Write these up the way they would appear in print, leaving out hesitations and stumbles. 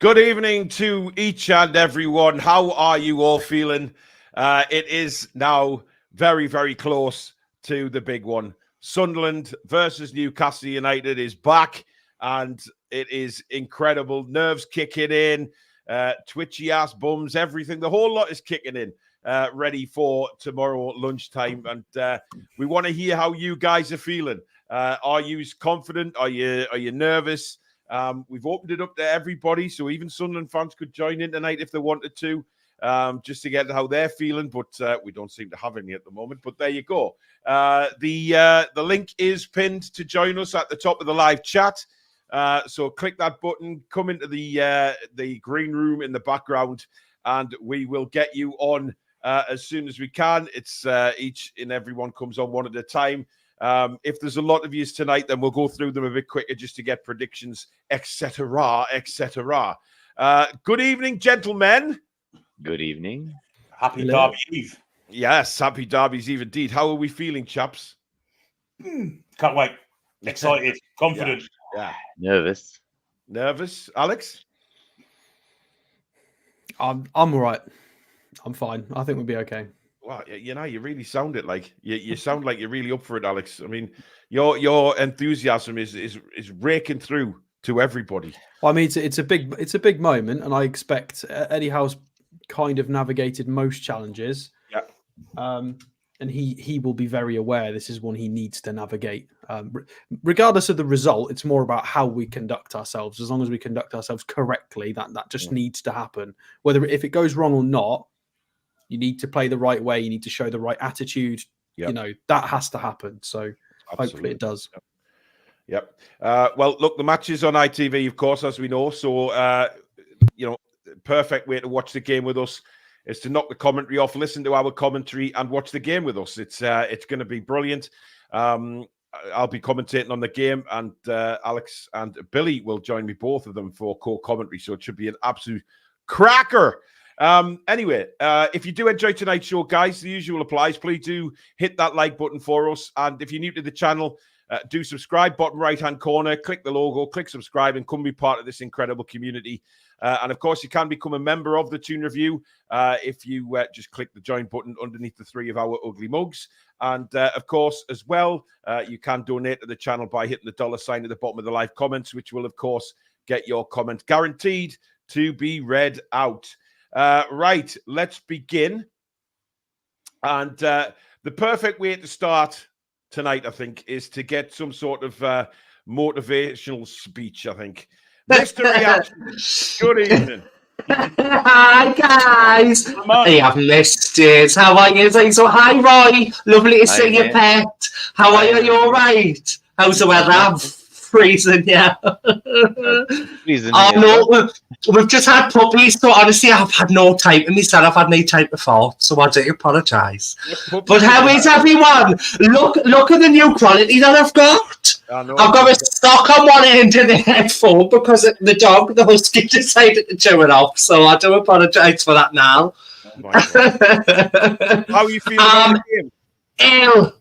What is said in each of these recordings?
Good evening to each and everyone. How are you all feeling? It is now very, very close to the big one. Sunderland versus Newcastle United is back, and it is incredible. Nerves kicking in, twitchy ass bums, everything. The whole lot is kicking in, ready for tomorrow lunchtime. And we want to hear how you guys are feeling. Are you confident? Are you nervous? We've opened it up to everybody, so even Sunderland fans could join in tonight if they wanted to, just to get how they're feeling. But we don't seem to have any at the moment. But there you go. The link is pinned to join us at the top of the live chat. So click that button, come into the green room in the background, and we will get you on as soon as we can. It's each and everyone comes on one at a time. If there's a lot of yous tonight, then we'll go through them a bit quicker just to get predictions, etc., etc. Good evening, gentlemen. Good evening. Happy Derby Eve. Yes, happy Derby's Eve indeed. How are we feeling, chaps? Can't wait. Excited. Confident. Yeah. Nervous. Nervous, Alex? I'm all right. I'm fine. I think we'll be okay. Well, you know, you really sound it like you sound like you're really up for it, Alex. I mean, your enthusiasm is raking through to everybody. Well, I mean, it's a big moment, and I expect Eddie Howe's kind of navigated most challenges. Yeah. And he will be very aware this is one he needs to navigate. Regardless of the result, it's more about how we conduct ourselves. As long as we conduct ourselves correctly, that just needs to happen. Whether if it goes wrong or not, you need to play the right way. You need to show the right attitude. Yep. You know, that has to happen. So hopefully it does. Yep. Well, look, the match is on ITV, of course, as we know. So, perfect way to watch the game with us is to knock the commentary off, listen to our commentary, and watch the game with us. It's going to be brilliant. I'll be commentating on the game, and Alex and Billy will join me, both of them, for co-commentary. So it should be an absolute cracker. Anyway, if you do enjoy tonight's show, guys, the usual applies. Please do hit that like button for us. And if you're new to the channel, do subscribe, bottom right-hand corner, click the logo, click subscribe, and come be part of this incredible community. And of course, you can become a member of the Toon Review if you just click the join button underneath the three of our ugly mugs. And of course, as well, you can donate to the channel by hitting the $ at the bottom of the live comments, which will, of course, get your comment guaranteed to be read out. Right, let's begin. And the perfect way to start tonight, I think, is to get some sort of motivational speech, I think. Mr. Reaction, good evening. Hi, guys. I have missed it. How are you? So, hi, Roy. Lovely to see you, pet. How are you? You all right? How's the weather? I'm freezing, yeah. Freezing, no, we've just had puppies, so honestly, I've had no time to myself. I've had no time to thought, so I do apologise. But how is everyone? Look at the new quality that I've got. I've got a stock on one end of the headphone because the husky, decided to chew it off. So I do apologise for that now. Oh, how are you feeling? Ill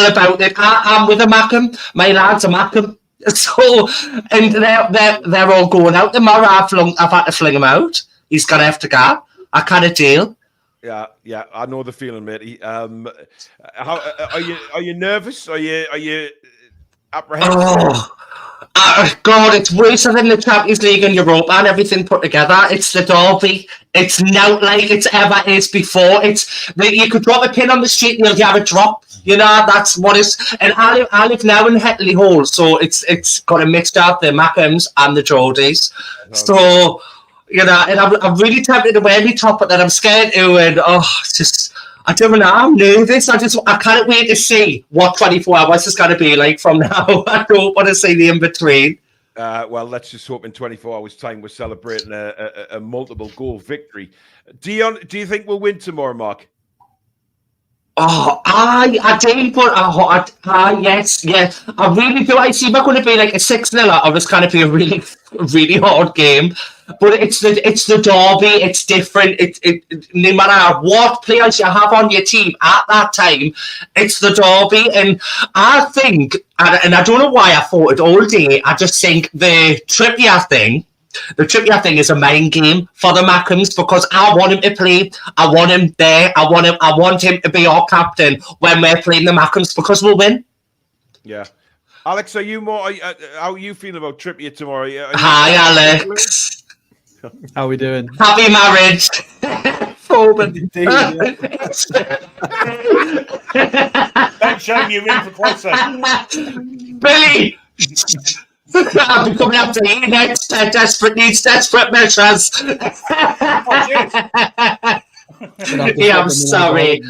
about it. I'm with a Mackham. My lads are Mackham. So, and they're all going out tomorrow. I've had to fling him out. He's gonna have to go. I can't deal. Yeah, I know the feeling, mate. How are you nervous? Are you apprehensive? God, it's worse than the Champions League and Europa and everything put together. It's the derby. It's now like it's ever is before. You could drop a pin on the street and you'll have a drop. You know, that's what is. And I live now in Hetley Hall, so it's got a mixture of the Mackhams and the Geordies. So, you know, and I'm really tempted to wear my top, but then I'm scared to. And I don't know. I'm nervous. I can't wait to see what 24 hours is going to be like from now. I don't want to see the in between. Well, let's just hope in 24 hours' time we're celebrating a multiple goal victory. Do you think we'll win tomorrow, Mark? Oh, I do, but yes. I really do. I see we're going to be like a 6-0, or it's going to be a really, really hard game. but it's the derby. It's different. No matter what players you have on your team at that time, it's the derby. And I think, and I don't know why I thought it all day. I just think the Trippier thing is a mind game for the Mackhams because I want him to play. I want him there. I want him to be our captain when we're playing the Mackhams because we'll win. Yeah. Alex, are you more? How are you feeling about Trippier tomorrow? Hi, Alex. How are we doing? Happy marriage. Foreman. Indeed, yeah. Don't show you in for quite some. Billy. I'll be coming after you next. Desperate measures. Yeah, I'm sorry.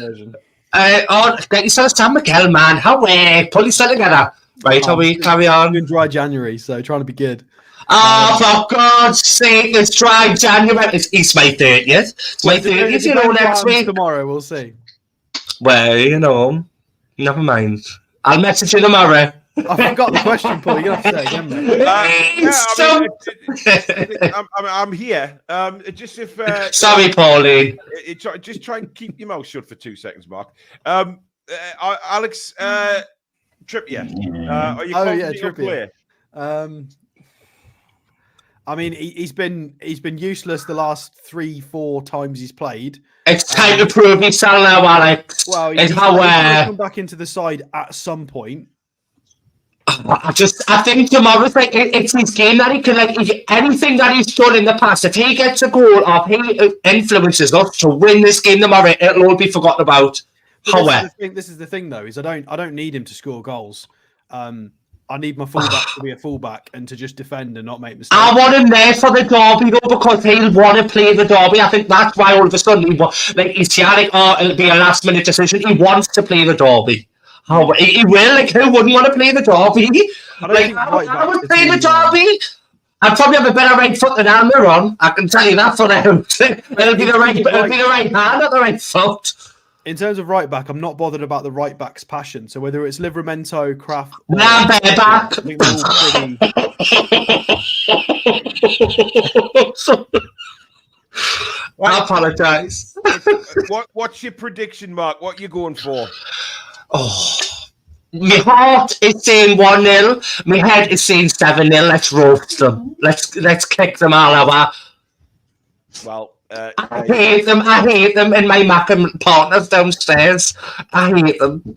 Get yourself Sam Miguel, man. How we pull yourself together. Right, how we carry on? Doing dry January, so trying to be good. Oh, for God's sake, it's dry January. It's my 30th. It's my 30th, you know, next week. Tomorrow, we'll see. Well, you know, never mind. I'll message you tomorrow. I forgot the question, Paul. You're going to have to say it again, mate. I'm here. Just if sorry, Pauline. Just try and keep your mouth shut for 2 seconds, Mark. Alex Trippier. Are you Trippier. I mean, he's been useless the last 3-4 times he's played. It's time to prove himself now, Alex. Well, he's going to come back into the side at some point. I think tomorrow's like it's his game that he can anything that he's done in the past. If he gets a goal or he influences us to win this game tomorrow, it'll all be forgotten about. However, this is the thing though, is I don't need him to score goals. I need my fullback to be a fullback and to just defend and not make mistakes. I want him there for the derby though because he'll want to play the derby. I think that's why all of a sudden he's chaotic or it'll be a last minute decision. He wants to play the derby. Oh, he will. Who wouldn't want to play the derby? I would play the derby. I'd probably have a better right foot than Almiron. I can tell you that for now. It'll be the right hand, not the right foot. In terms of right back, I'm not bothered about the right back's passion. So whether it's Livramento, Kraft, back. I apologise. What's your prediction, Mark? What are you going for? Oh, my heart is saying 1-0. My head is saying 7-0. Let's roast them. Let's kick them all over. Well, I hate them. And my Mackham partners downstairs. I hate them.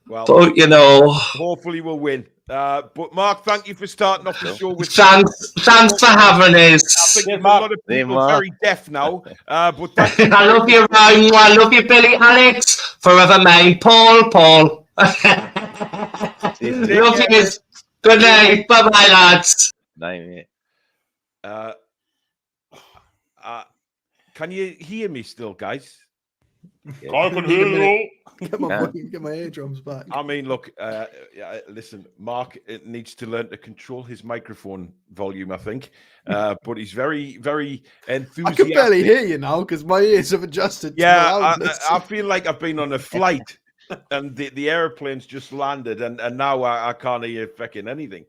Well, but you know, hopefully we'll win. But Mark, thank you for starting off the show with. Thanks for having us. I think a lot of people are very deaf now. But thank you. I love you, Ryan. I love you, Billy, Alex. Forever mine, Paul. Love you. Good night. Bye, lads. Night, mate. Can you hear me still, guys? I can hear you. Get my eardrums back. I mean, look, listen, Mark needs to learn to control his microphone volume, I think. But he's very, very enthusiastic. I can barely hear you now because my ears have adjusted. Yeah, I feel like I've been on a flight and the airplane's just landed and now I can't hear fucking anything.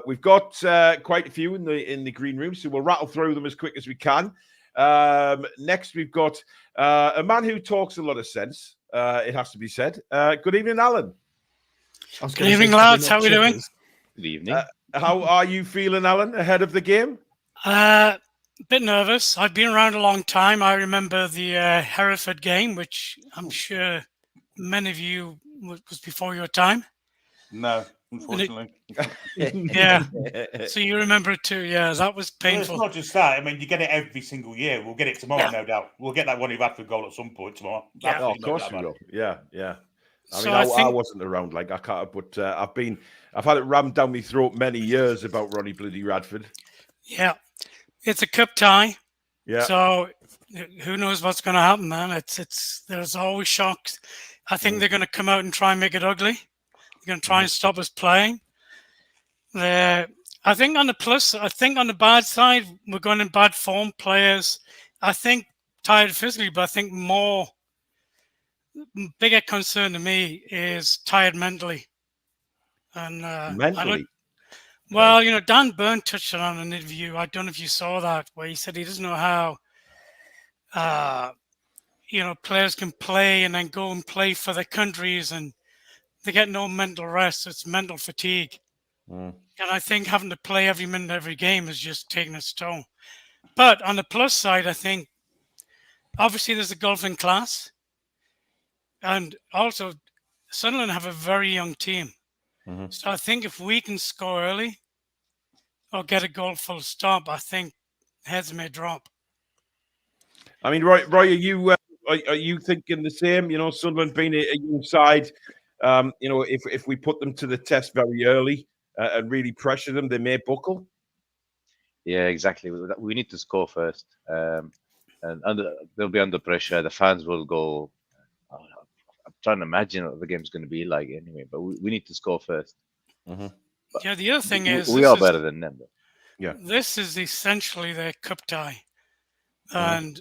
We've got quite a few in the green room, so we'll rattle through them as quick as we can. Next, we've got a man who talks a lot of sense. It has to be said. Good evening, Alan. Good evening, lads. How are we doing? Good evening. How are you feeling, Alan, ahead of the game? Bit nervous. I've been around a long time. I remember the Hereford game, which I'm sure many of you was before your time. No, unfortunately. Yeah. So you remember it too. Yeah, that was painful. Well, it's not just that. I mean, you get it every single year. We'll get it tomorrow, no doubt. We'll get that one Radford goal at some point tomorrow. Yeah. Oh, of course we will. Yeah. I mean, I wasn't around. Like I can't, but I've had it rammed down my throat many years about Ronnie bloody Radford. Yeah, it's a cup tie. Yeah. So who knows what's going to happen, man? There's always shocks. I think they're going to come out and try and make it ugly. They're going to try and stop us playing. I think on the plus, I think on the bad side, we're going in bad form. Players, I think, tired physically, but I think bigger concern to me is tired mentally. And mentally? Well, Dan Byrne touched on an interview. I don't know if you saw that, where he said he doesn't know how, players can play and then go and play for their countries and they get no mental rest. It's mental fatigue. Mm. And I think having to play every minute, every game is just taking its toll. But on the plus side, I think obviously there's the golfing class. And also, Sunderland have a very young team. Mm-hmm. So I think if we can score early or get a goal full stop, I think heads may drop. I mean, Roy, are you thinking the same? Sunderland being a young side, if we put them to the test very early and really pressure them, they may buckle. Yeah, exactly. We need to score first, and they'll be under pressure. The fans will go. I'm trying to imagine what the game's going to be like anyway, but we need to score first. Mm-hmm. Yeah, the other thing is we are better than them. Though. Yeah, this is essentially their cup tie, and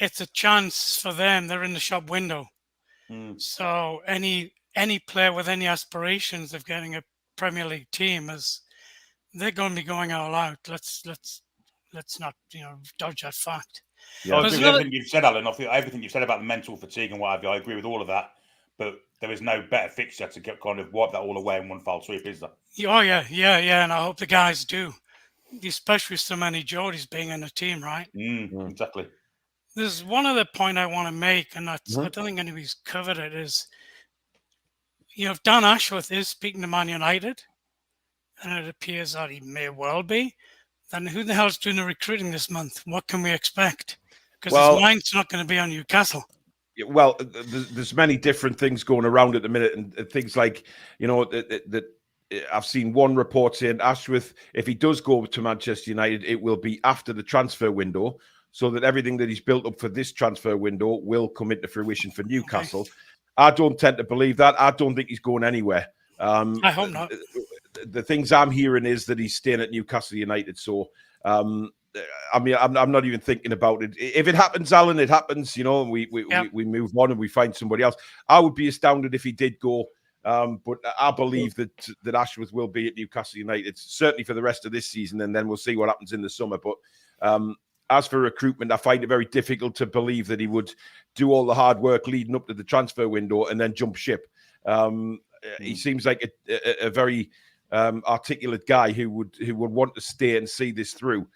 it's a chance for them. They're in the shop window, so any player with any aspirations of getting a Premier League team they're going to be going all out. Let's not dodge that fact. Yeah. I agree with everything you've said, Alan. I think everything you've said about the mental fatigue and what have you, I agree with all of that. But there is no better fixture to kind of wipe that all away in one foul sweep, is there? Oh yeah, and I hope the guys do, especially with so many Geordies being in the team, right? Exactly. There's one other point I want to make, and I don't think anybody's covered it. Is if Dan Ashworth is speaking to Man United, and it appears that he may well be, then who the hell's doing the recruiting this month? What can we expect? Because his mind's not going to be on Newcastle. Well, there's many different things going around at the minute, and things like, that I've seen one report saying Ashworth, if he does go to Manchester United, it will be after the transfer window, so that everything that he's built up for this transfer window will come into fruition for Newcastle. Okay. I don't tend to believe that. I don't think he's going anywhere. I hope not. The things I'm hearing is that he's staying at Newcastle United. So, I mean, I'm not even thinking about it. If it happens, Alan, it happens. We move on and we find somebody else. I would be astounded if he did go. But I believe that Ashworth will be at Newcastle United, certainly for the rest of this season, and then we'll see what happens in the summer. But as for recruitment, I find it very difficult to believe that he would do all the hard work leading up to the transfer window and then jump ship. He seems like a very articulate guy who would want to stay and see this through,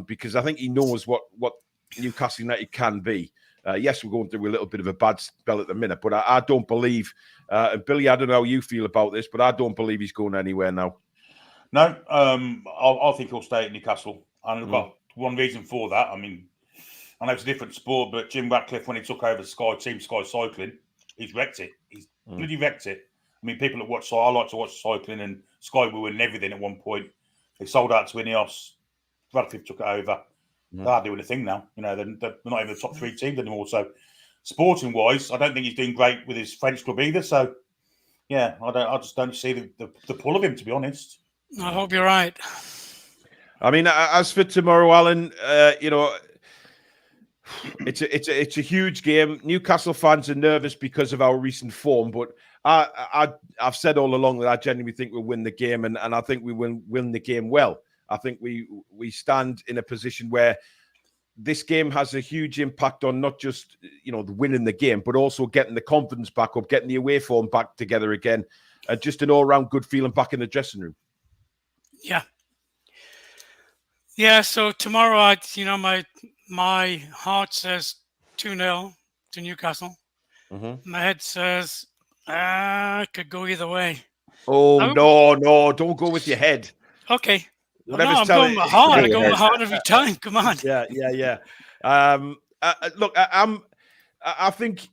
because I think he knows what Newcastle United can be. Yes, we're going through a little bit of a bad spell at the minute, but I don't believe, and Billy, I don't know how you feel about this, but I don't believe he's going anywhere now. No, I think he'll stay at Newcastle, and I've got one reason for that. I mean, I know it's a different sport, but Jim Ratcliffe, when he took over Sky Cycling, he's wrecked it. He's bloody wrecked it. I mean, people that watch, I like to watch cycling, and Sky were winning everything at one point. They sold out to Ineos. Radcliffe took it over. They're doing a thing now. They're not even the top 3 teams anymore. So, sporting-wise, I don't think he's doing great with his French club either. So, yeah, I just don't see the pull of him, to be honest. I hope you're right. I mean, as for tomorrow, Alan, it's a huge game. Newcastle fans are nervous because of our recent form, but I've said all along that I genuinely think we'll win the game, and I think we will win the game well. I think we stand in a position where this game has a huge impact on not just the winning the game, but also getting the confidence back up, getting the away form back together again, and just an all-round good feeling back in the dressing room. Yeah. So tomorrow, my heart says 2-0 to Newcastle. My head says it could go either way. Oh, no, don't go with your head. Okay. I'm going with my heart. I go with my heart every time. Come on. Yeah. Look, I think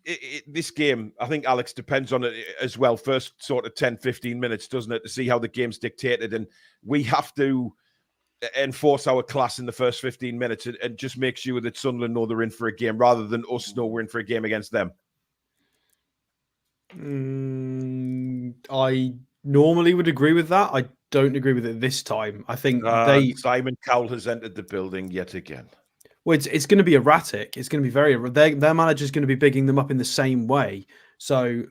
this game, I think, Alex, depends on it as well. First sort of 10, 15 minutes, doesn't it, to see how the game's dictated. And we have to enforce our class in the first 15 minutes and just make sure that Sunderland know they're in for a game rather than us know we're in for a game against them. I normally would agree with that. I don't agree with it this time. I think Simon Cowell has entered the building yet again. Well, it's going to be erratic. It's going to be very. Their manager's going to be bigging them up in the same way. So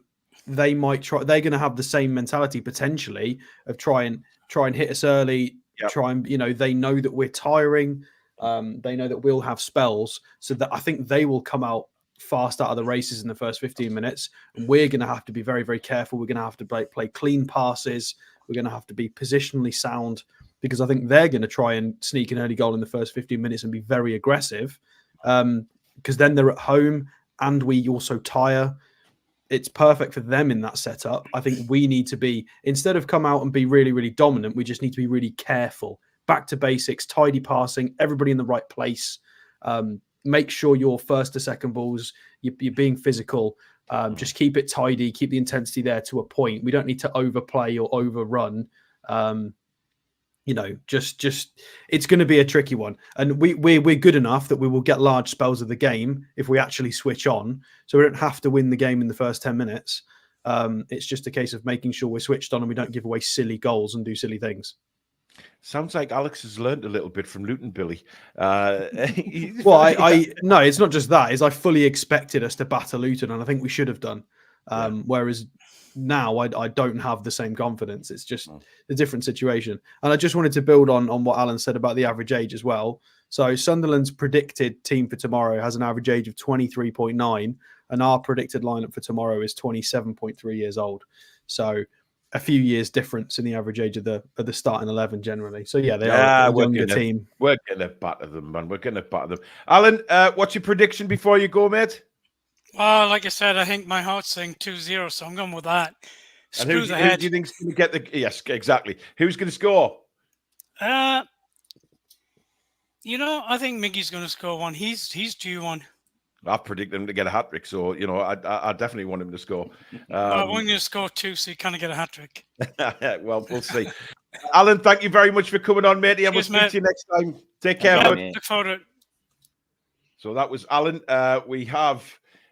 they might try. They're going to have the same mentality potentially of trying try and hit us early. Yep. Try and they know that we're tiring. They know that we'll have spells, so that I think they will come out fast out of the races in the first 15 minutes. And we're going to have to be very, very careful. We're going to have to play clean passes. We're going to have to be positionally sound, because I think they're going to try and sneak an early goal in the first 15 minutes and be very aggressive, because then they're at home and we also tire. It's perfect for them in that setup. I think we need to be, instead of come out and be really, really dominant, we just need to be really careful. Back to basics, tidy passing, everybody in the right place. Make sure your first to second balls, you're being physical. Just keep it tidy, keep the intensity there to a point. We don't need to overplay or overrun. Just it's going to be a tricky one. And we're good enough that we will get large spells of the game if we actually switch on. So we don't have to win the game in the first 10 minutes. It's just a case of making sure we're switched on and we don't give away silly goals and do silly things. Sounds like Alex has learned a little bit from Luton Billy. Well, I no, it's not just that. Is I fully expected us to batter Luton, and I think we should have done. Whereas now I don't have the same confidence. It's just a different situation. And I just wanted to build on what Alan said about the average age as well. So Sunderland's predicted team for tomorrow has an average age of 23.9, and our predicted lineup for tomorrow is 27.3 years old. So a few years difference in the average age of the starting 11 generally. So yeah, they are a younger team. We're going to batter them, man. We're going to batter them. Alan, what's your prediction before you go, mate? Well, like I said, I think my heart's saying 2-0, so I'm going with that. And who do you think's going to get the... Yes, exactly. Who's going to score? I think Miggy's going to score one. He's due one. I predict them to get a hat-trick, so, I definitely want him to score. I want you to score 2, so you kind of get a hat-trick. Well, we'll see. Alan, thank you very much for coming on, matey. I will speak to you next time. Take care. Look forward to it. So that was Alan. We have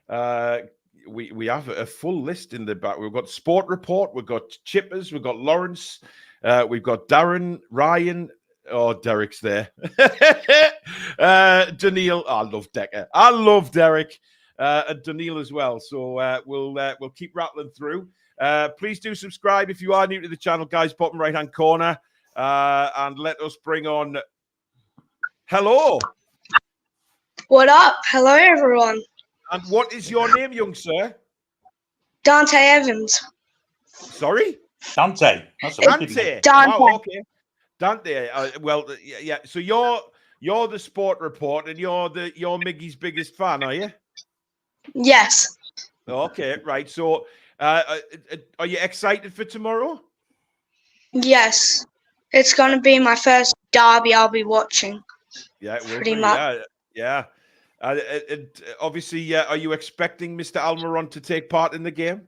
a full list in the back. We've got Sport Report, we've got Chippers, we've got Lawrence, we've got Darren, Ryan. Oh, Derek's there. Daniil. I love Decker. I love Derek. And Daniil as well. So we'll keep rattling through. Please do subscribe if you are new to the channel, guys. Bottom right hand corner. And let us bring on. Hello. What up? Hello, everyone. And what is your name, young sir? Dante Evans. Sorry? Dante. That's a Dante. Dante. Wow, okay. Dante. Well, yeah. So you're the Sport Report, and you're Miggy's biggest fan, are you? Yes. Okay, right. So, are you excited for tomorrow? Yes. It's going to be my first derby I'll be watching. Yeah, it will pretty be. much. Yeah. Obviously, are you expecting Mr. Almiron to take part in the game?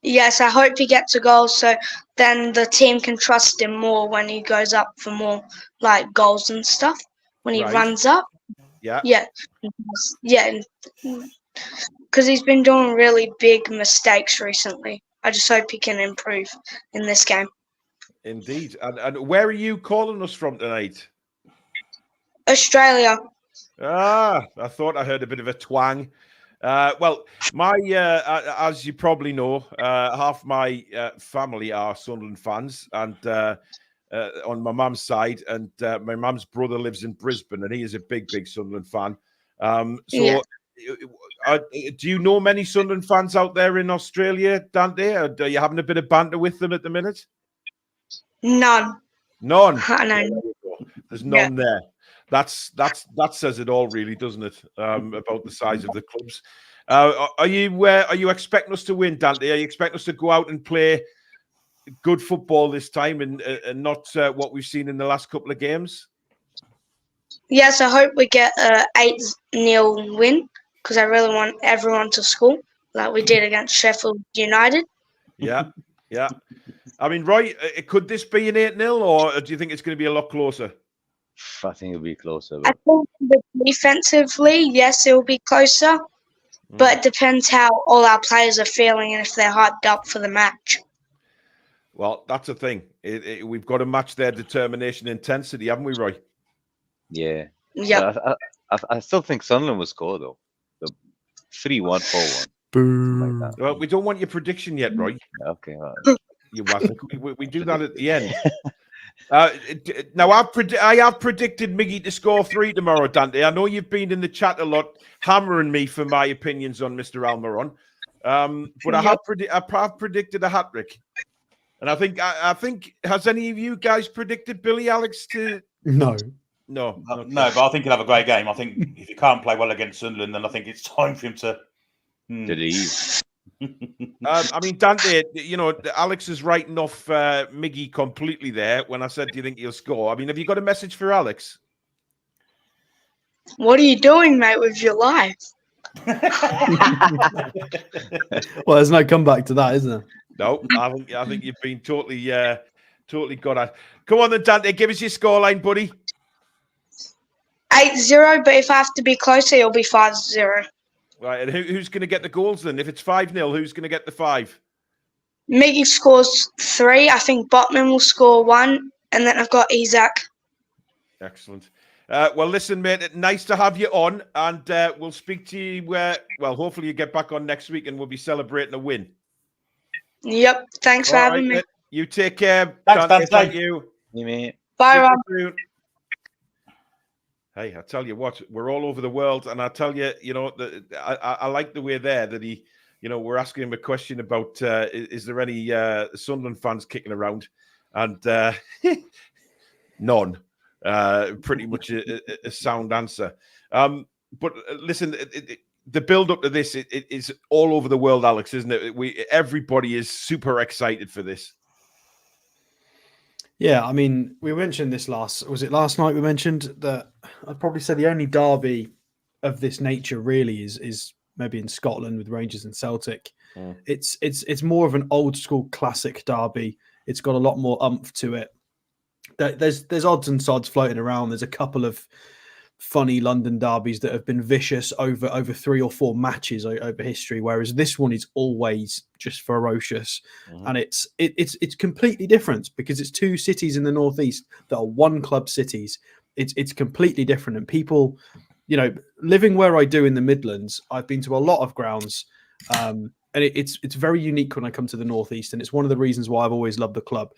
Yes, I hope he gets a goal so then the team can trust him more when he goes up for more like goals and stuff. When he runs up. Yeah. Yeah. Yeah. Because he's been doing really big mistakes recently. I just hope he can improve in this game. Indeed. And where are you calling us from tonight? Australia. I thought I heard a bit of a twang. Well, my as you probably know, half my family are Sunderland fans, and on my mum's side, and my mum's brother lives in Brisbane, and he is a big Sunderland fan. Do you know many Sunderland fans out there in Australia, Dante? Are you having a bit of banter with them at the minute? None. None. No. There's none there. That says it all, really, doesn't it? About the size of the clubs. Are you expecting us to win, Dante? Are you expecting us to go out and play good football this time, and not what we've seen in the last couple of games? Yes, I hope we get a 8-0 win because I really want everyone to score like we did against Sheffield United. Yeah. I mean, Roy, could this be an 8-0, or do you think it's going to be a lot closer? I think it'll be closer. I think defensively, yes, it will be closer. But it depends how all our players are feeling and if they're hyped up for the match. Well, that's the thing. We've got to match their determination and intensity, haven't we, Roy? Yeah. Yeah. I still think Sunderland will score, though. The 3-1, 4-1. Boom. Like that. Well, we don't want your prediction yet, Roy. Okay. Right. You wasn't. We do that at the end. Now, I have predicted Miggy to score 3 tomorrow, Dante. I know you've been in the chat a lot, hammering me for my opinions on Mr. Almiron. But I have predicted a hat-trick. And I think, has any of you guys predicted Billy Alex to... No. No, but I think he'll have a great game. I think if he can't play well against Sunderland, then I think it's time for him to leave. I mean, Dante, Alex is writing off Miggy completely there when I said, do you think he'll score? I mean, have you got a message for Alex? What are you doing, mate, with your life? Well, there's no comeback to that, is there? No, I think you've been totally got at. Come on then, Dante, give us your scoreline, buddy. 8-0, but if I have to be closer, it'll be 5-0. Right, and who's going to get the goals then? If it's 5-0, who's going to get the 5? Miggy scores 3. I think Botman will score 1, and then I've got Isaac. Excellent. Well, listen, mate, nice to have you on, and we'll speak to you. Hopefully you get back on next week, and we'll be celebrating a win. Yep. Thanks for having me. Mate. You take care. Thanks, Dante, thank you. Bye, Ron. Hey, I tell you what, we're all over the world, and I tell you, I like the way there that he, we're asking him a question about is there any Sunderland fans kicking around, and none. Pretty much a sound answer. But listen, the build up to this it is all over the world, Alex, isn't it? Everybody is super excited for this. Yeah, I mean, we mentioned this last night? We mentioned that I'd probably say the only derby of this nature really is maybe in Scotland with Rangers and Celtic. It's more of an old school classic derby. It's got a lot more oomph to it. There's odds and sods floating around. There's a couple of funny London derbies that have been vicious over 3 or 4 matches over history, whereas this one is always just ferocious. And it's completely different because it's 2 cities in the northeast that are one club cities. It's completely different, and people, living where I do in the Midlands, I've been to a lot of grounds, and it's very unique when I come to the northeast, and it's one of the reasons why I've always loved the club,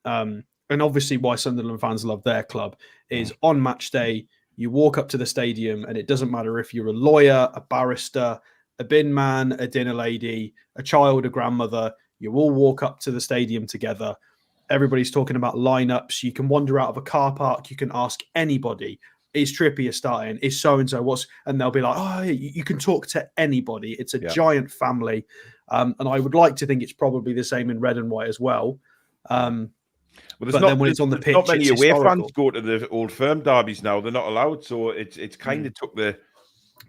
and obviously why Sunderland fans love their club is on match day. You walk up to the stadium, and it doesn't matter if you're a lawyer, a barrister, a bin man, a dinner lady, a child, a grandmother. You all walk up to the stadium together. Everybody's talking about lineups. You can wander out of a car park. You can ask anybody, is Trippier starting? Is so-and-so what's? And they'll be like, oh, you can talk to anybody. It's a giant family. And I would like to think it's probably the same in red and white as well. Well, then when it's on the pitch, not many it's away historical. fans go to the Old Firm derbies now. They're not allowed, so it's kind of took the.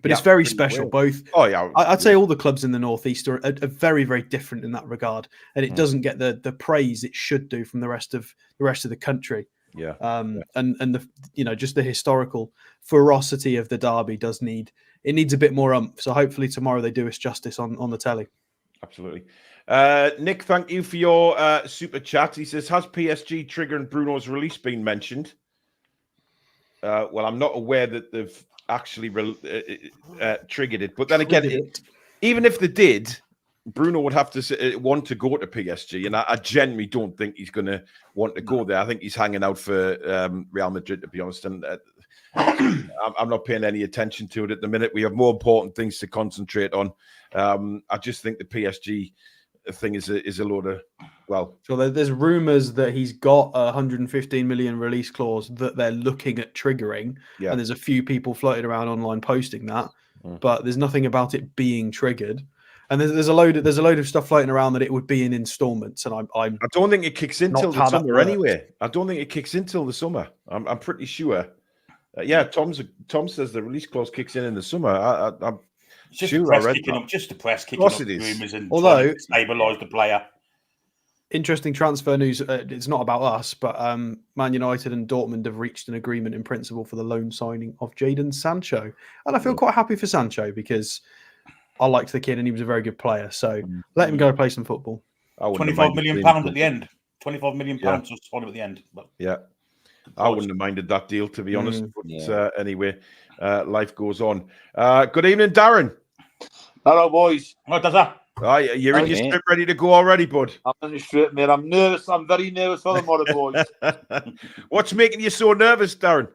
But it's very special. Both. Oh yeah, I'd say all the clubs in the northeast are very, very different in that regard, and it doesn't get the praise it should do from the rest of the country. Yeah. And the just the historical ferocity of the derby needs a bit more oomph. So hopefully tomorrow they do us justice on the telly. Absolutely. Nick, thank you for your super chat. He says, has PSG triggering Bruno's release been mentioned? Well, I'm not aware that they've actually triggered it. But then again, even if they did, Bruno would have to want to go to PSG. And I genuinely don't think he's going to want to go there. I think he's hanging out for Real Madrid, to be honest. And I'm not paying any attention to it at the minute. We have more important things to concentrate on. I just think the PSG thing is a load of, so there's rumors that he's got a 115 million release clause that they're looking at triggering, and there's a few people floating around online posting that, but there's nothing about it being triggered. And there's a load of stuff floating around that it would be in installments, and I don't think it kicks in till the summer anyway. I don't think it kicks in till the summer. I'm pretty sure. Tom says the release clause kicks in the summer. I'm just sure the press I read kicking that. up, just the press kicking up rumors and although stabilise the player. Interesting transfer news. It's not about us, but Man United and Dortmund have reached an agreement in principle for the loan signing of Jadon Sancho, and I feel quite happy for Sancho because I liked the kid and he was a very good player. So let him go play some football. £25 million at the end. £25 million to sign him at the end. But I wouldn't have minded that deal, to be honest. But anyway, life goes on. Good evening, Darren. Hello, boys. What does that? You're in your Okay. strip ready to go already, bud. I'm in the straight, mate. I'm nervous. I'm very nervous for the Mother boys. What's making you so nervous, Darren?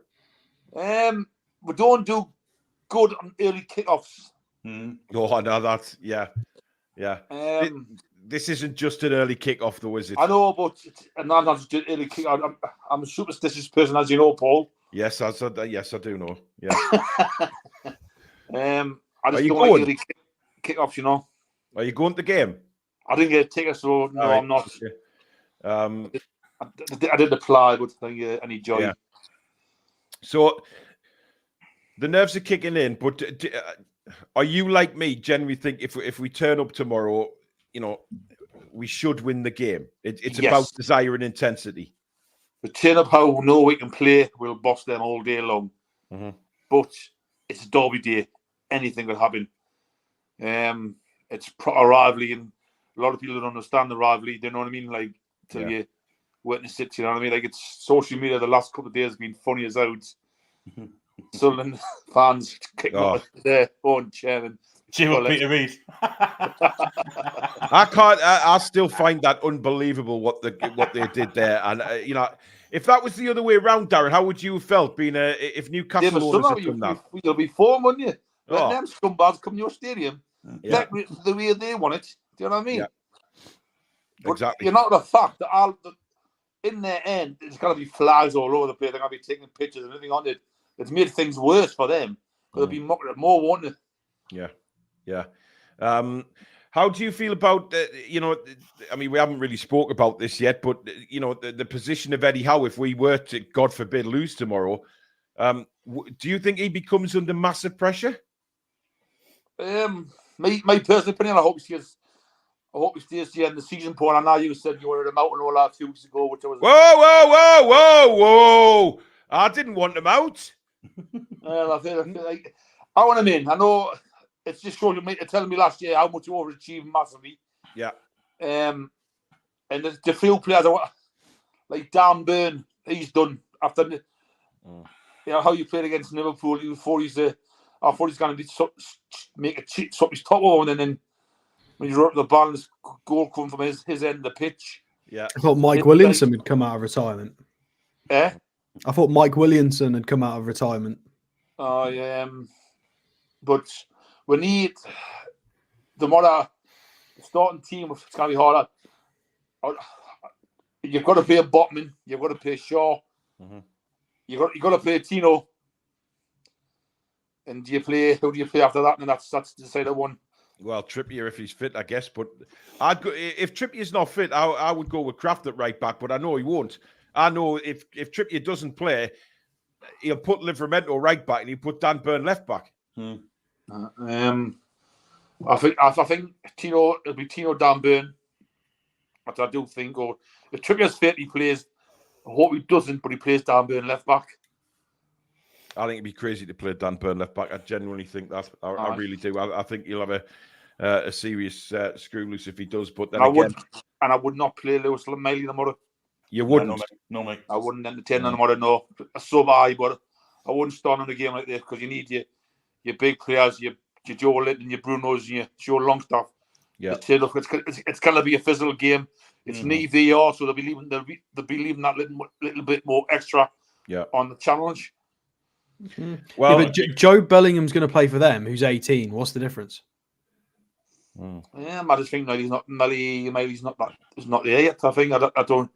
We don't do good on early kickoffs. Oh, no, that's yeah. This isn't just an early kickoff, though, is it? I know, but and I'm not just early kickoff. I'm a superstitious person, as you know, Paul. Yes, I do know. Yeah. I just you don't going? like early kickoffs, you know. Are you going to the game? I didn't get a ticket, so no, Right. I'm not. Okay. I didn't apply, but I think any joy. Yeah. So the nerves are kicking in, but are you like me? Generally, think if we turn up tomorrow, you know, we should win the game. It's Yes. about desire and intensity. We turn up how we know we can play. We'll boss them all day long. Mhm. But it's a derby day. Anything could happen. It's a rivalry, and a lot of people don't understand the rivalry. They know what I mean, like till you witness it. You know what I mean? Like, it's social media. The last couple of days have been funny as out. Sunderland fans kicking off their own chairman. Peter Reid. I can't. I still find that unbelievable what they did there. And you know, if that was the other way around, Darren, how would you have felt being if Newcastle owners had done that? You'll be form, wouldn't you? Let Oh. them scumbags come to your stadium, Yeah. the way they want it. Do you know what I mean? Yeah. But Exactly. you know the fact that in their end, there's going to be flags all over the place. They're going to be taking pictures and everything on it. It's made things worse for them. They'll be more, won't it? Yeah. How do you feel about, you know, I mean, we haven't really spoke about this yet, but, you know, the position of Eddie Howe, if we were to, God forbid, lose tomorrow, do you think he becomes under massive pressure? My personal opinion, I hope he stays here in the season, Paul. I know you said you were at a mountain all that 2 weeks ago, which was... Whoa! I didn't want him out. Well, I feel like I want him in. I know it's just showing me, telling me last year how much you overachieved massively. Yeah. And the few players like Dan Burn, he's done after you know how you played against Liverpool. I thought he's going to make a cheat, swap his top on, and then when you wrote the ball, and this goal come from his end of the pitch. Yeah. I thought Mike Williamson had come out of retirement. Eh? I thought Mike Williamson had come out of retirement. Oh, yeah. But we need the more starting team. It's going to be harder. You've got to play Botman. You've got to play Shaw. Mm-hmm. You've got to play Tino. And who do you play after that? And that's the decided one. Well, Trippier if he's fit, I guess. But if Trippier's not fit, I would go with Kraft at right back. But I know he won't. I know if Trippier doesn't play, he'll put Livramento right back and he'll put Dan Burn left back. I think Tino, it'll be Tino, Dan Burn. But I do think, or if Trippier's fit, he plays. I hope he doesn't, but he plays Dan Burn left back. I think it'd be crazy to play Dan Burn left back. I genuinely think that. I really do. I think he'll have a serious screw loose if he does. But then I would not play Lewis Miley tomorrow. You wouldn't? No, mate. I wouldn't entertain them tomorrow. No, so high, but I wouldn't start on a game like this because you need your big players, your Joe Linton, your Brunos, your Joe Longstaff. Yeah, it's going to be a physical game. It's knee VR, so they'll be leaving that little bit more extra. On the challenge. Well, but Joe Bellingham's going to play for them, who's 18. What's the difference? Yeah, I just think Miley's not there yet. I think I don't.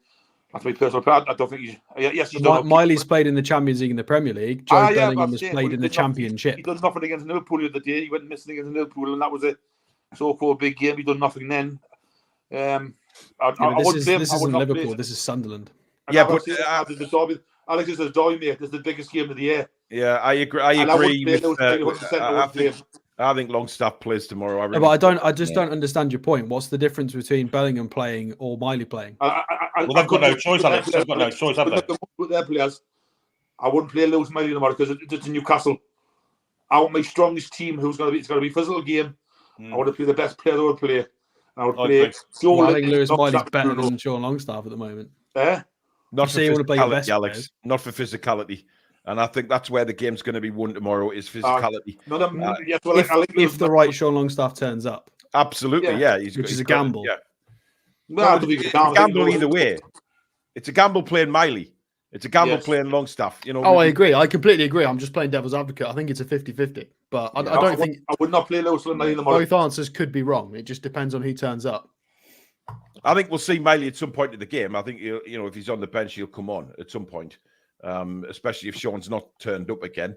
That's my personal opinion. I don't think he's. Yes, he's done. Miley's played in the Champions League and the Premier League. Joe Bellingham has played in the Championship. He done nothing against Liverpool the other day. He went missing against Liverpool, and that was a so-called big game. He done nothing then. This isn't Liverpool. This is Sunderland. Yeah, but Alex, this is a derby, mate. This is the biggest game of the year. Yeah, I agree. I think Longstaff plays tomorrow. But I just don't understand your point. What's the difference between Bellingham playing or Miley playing? They've got no choice, Alex. They've got no choice, have they? With their players, I wouldn't play Lewis Miley tomorrow because it's in Newcastle. I want my strongest team. It's going to be a physical game. I want to play the best player I would play. I would play. I think Lewis Miley's better than Sean Longstaff at the moment. Not for physicality, Alex. Not for physicality. And I think that's where the game's going to be won tomorrow is physicality. If the right Sean Longstaff turns up. Absolutely, yeah. Which is a gamble. Yeah. Well, I don't think It's it's a gamble either way. It's a gamble playing Miley. It's a gamble playing Longstaff. You know. Oh, I agree. I completely agree. I'm just playing devil's advocate. I think it's a 50-50. But I don't think I would not play Lewis Lundin either. both answers could be wrong. It just depends on who turns up. I think we'll see Miley at some point in the game. I think if he's on the bench, he'll come on at some point. Especially if Sean's not turned up again,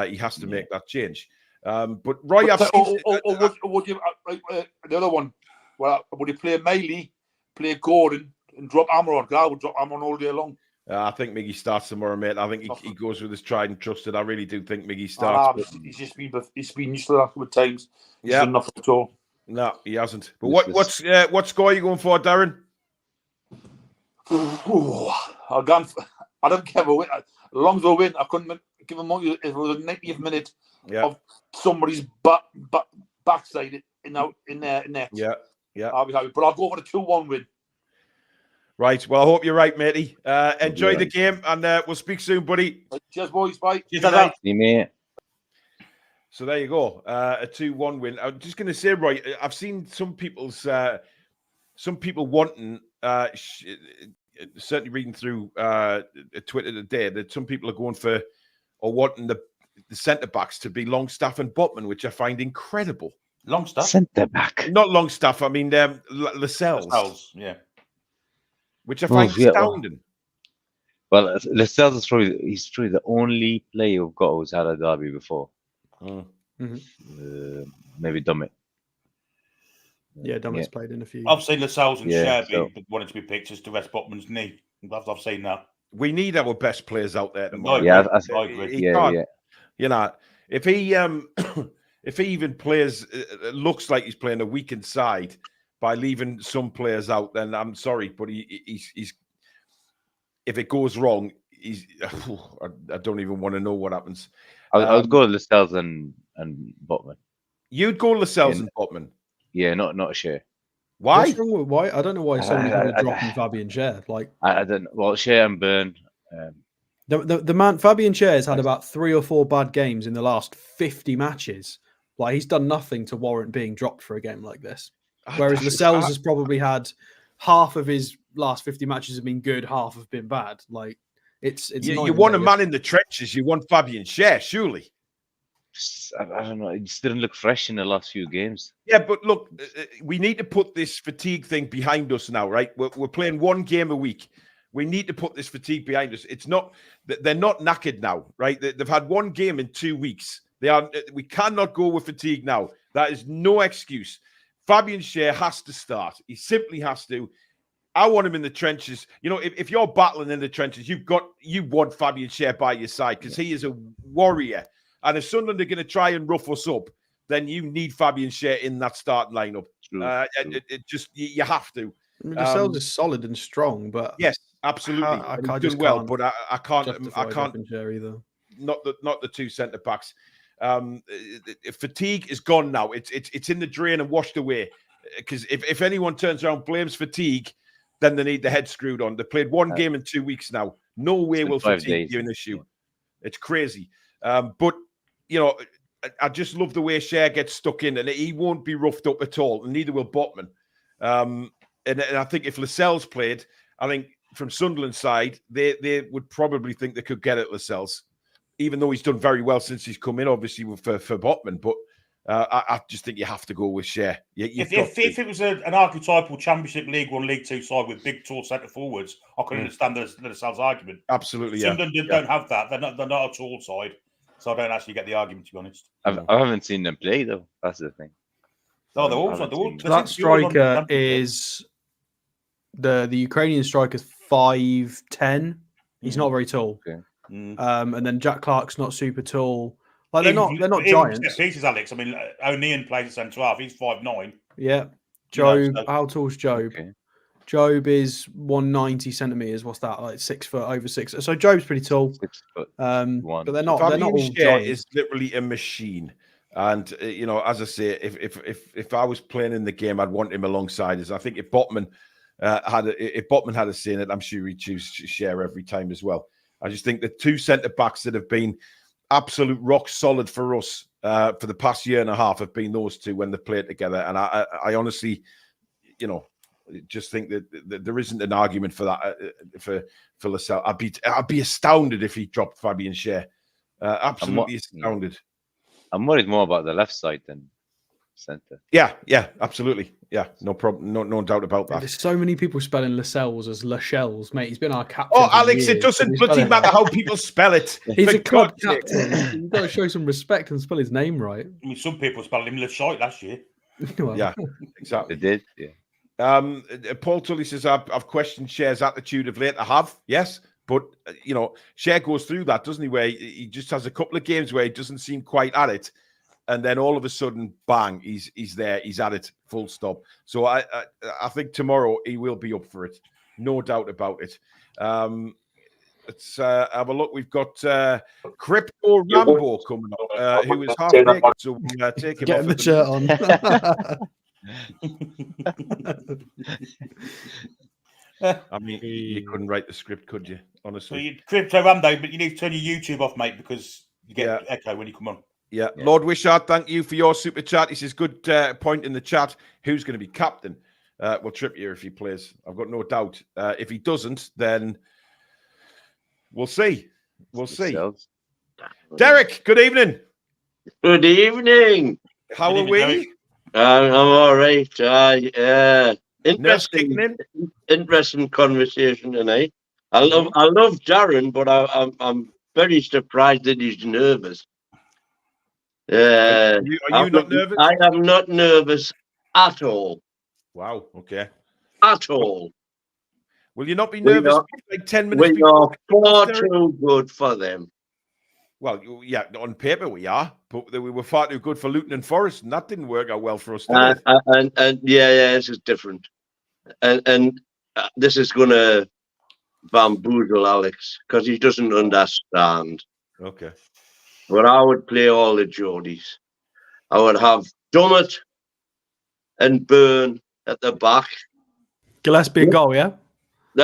he has to make that change. But Roy, would you the other one? Well, would you play Miley, play Gordon, and drop Hammer on? Because I would drop Hammer on all day long. I think Miggy starts tomorrow, mate. I think he goes with his tried and trusted. I really do think Miggy starts. He's been used to that with times. Yeah, enough at all. No, he hasn't. But what score are you going for, Darren? I don't care if I win. As long as I win, I couldn't give him more. If it was a 90th minute of somebody's backside in their net. Yeah. I'll be happy. But I'll go for the 2-1 win. Right. Well, I hope you're right, matey. Enjoy the game, and we'll speak soon, buddy. Cheers, boys. Bye. See you, mate. So there you go. A 2-1 win. I'm just going to say, Roy, I've seen some people wanting, certainly reading through Twitter today, that some people are going for or wanting the centre-backs to be Longstaff and Botman, which I find incredible. Longstaff? Centre-back. Not Longstaff, I mean Lascelles. Yeah. Which I find astounding. Well, Lascelles is he's probably the only player we've got who's had a derby before. Maybe Dummett. Yeah, Dummett's played in a few. I've seen Lascelles and Sherby wanting to be picked as to rest Botman's knee. I've seen that. We need our best players out there tomorrow. Yeah, I agree. You know, if he if he even plays, looks like he's playing a weakened side by leaving some players out, then I'm sorry, but he's if it goes wrong, I don't even want to know what happens. I would go Lascelles and Botman. You'd go Lascelles and Botman? Yeah, not a Shea. Why? What's wrong with why? I don't know why so many people are dropping Fabian Schär. Like I don't know. Well, Shea and Byrne. The man Fabian Schär has had about 3 or 4 bad games in the last 50 matches. Like he's done nothing to warrant being dropped for a game like this. Whereas Lascelles has probably had half of his last 50 matches have been good, half have been bad. Like it's you want a man in the trenches. You want Fabian Schär, surely. I don't know. He just didn't look fresh in the last few games. Yeah, but look, we need to put this fatigue thing behind us now, right? We're playing 1 game a week. We need to put this fatigue behind us. It's not they're not knackered now, right? They've had 1 game in 2 weeks. We cannot go with fatigue now. That is no excuse. Fabian Schär has to start. He simply has to. I want him in the trenches. You know, if you're battling in the trenches, you want Fabian Schär by your side because he is a warrior. And if Sunderland are going to try and rough us up, then you need Fabian Schär in that starting lineup. You have to. I mean, Lascelles is solid and strong, but yes, absolutely. I just well, but I can't. Either. Not the 2 centre backs. Fatigue is gone now. It's in the drain and washed away. Because if anyone turns around blames fatigue, then they need the head screwed on. They played 1 game in 2 weeks now. No way will fatigue be an issue. It's crazy. But you know, I just love the way Schär gets stuck in, and he won't be roughed up at all, and neither will Botman. And I think if Lascelles played, I think from Sunderland's side, they would probably think they could get at Lascelles, even though he's done very well since he's come in, obviously, for Botman. But I just think you have to go with Schär. If it was an archetypal Championship League 1, League 2 side with big, tall centre forwards, I could understand the Lascelles argument. Absolutely, Sunderland don't have that. They're not a tall side, so I don't actually get the argument, to be honest. I haven't seen them play, though. That's the thing. No, they're all that striker is the Ukrainian striker is 5'10". He's not very tall. Okay. And then Jack Clark's not super tall. Like they're not giants. Pieces, Alex. I mean, O'Neill plays at centre half. He's 5'9". Yeah. Job, so... how tall's Job? Okay. Job is 190 centimeters. What's that? Like 6 foot, over 6. So Job's pretty tall. 6 foot. But they're not. Fabian they're not all giants. Is literally a machine. And you know, as I say, if I was playing in the game, I'd want him alongside us. I think if Botman had a say in it, I'm sure he'd choose Schär every time as well. I just think the 2 centre backs that have been absolute rock solid for us for the past year and a half have been those two when they played together. And I honestly, just think that there isn't an argument for that for Lascelles. I'd be astounded if he dropped Fabian Schär. Absolutely astounded. I'm worried more about the left side than centre. Yeah, absolutely. Yeah, no problem. No doubt about that. There's so many people spelling Lascelles as Lascelles, mate. He's been our captain. Oh, Alex, it doesn't bloody matter how people spell it. He's a club captain. You've got to show some respect and spell his name right. I mean, some people spelled him Lashite last year. Well, Yeah, exactly. They did, yeah. Paul Tully says, I've questioned Scher's attitude of late. I have, yes. But, Scher goes through that, doesn't he, where he just has a couple of games where he doesn't seem quite at it. And then all of a sudden, bang, he's there. He's at it, full stop. So I think tomorrow he will be up for it. No doubt about it. Let's have a look. We've got Crypto Rambo coming up, who is half naked. So we'll take him get off the shirt on. I mean, you couldn't write the script, could you? Honestly. So you Crypto Rambo, but you need to turn your YouTube off, mate, because you get echo when you come on. Yeah. Lord Wishart, thank you for your super chat. He says, good point in the chat. Who's going to be captain? Well, Trippier if he plays. I've got no doubt. If he doesn't, then we'll see. We'll see. Derek, good evening. Good evening. How are we? I'm all right. Interesting conversation tonight. I love Darren, but I'm very surprised that he's nervous. Are you not nervous? I am not nervous at all. Wow. Okay. At all. Will you not be nervous? Like 10 minutes. We are far too good for them. Well, yeah, on paper we are, but we were far too good for Luton and Forest, and that didn't work out well for us. And this is different. And this is going to bamboozle Alex because he doesn't understand. Okay. But I would play all the Geordies. I would have Dummett and Byrne at the back. Gillespie and goal, yeah?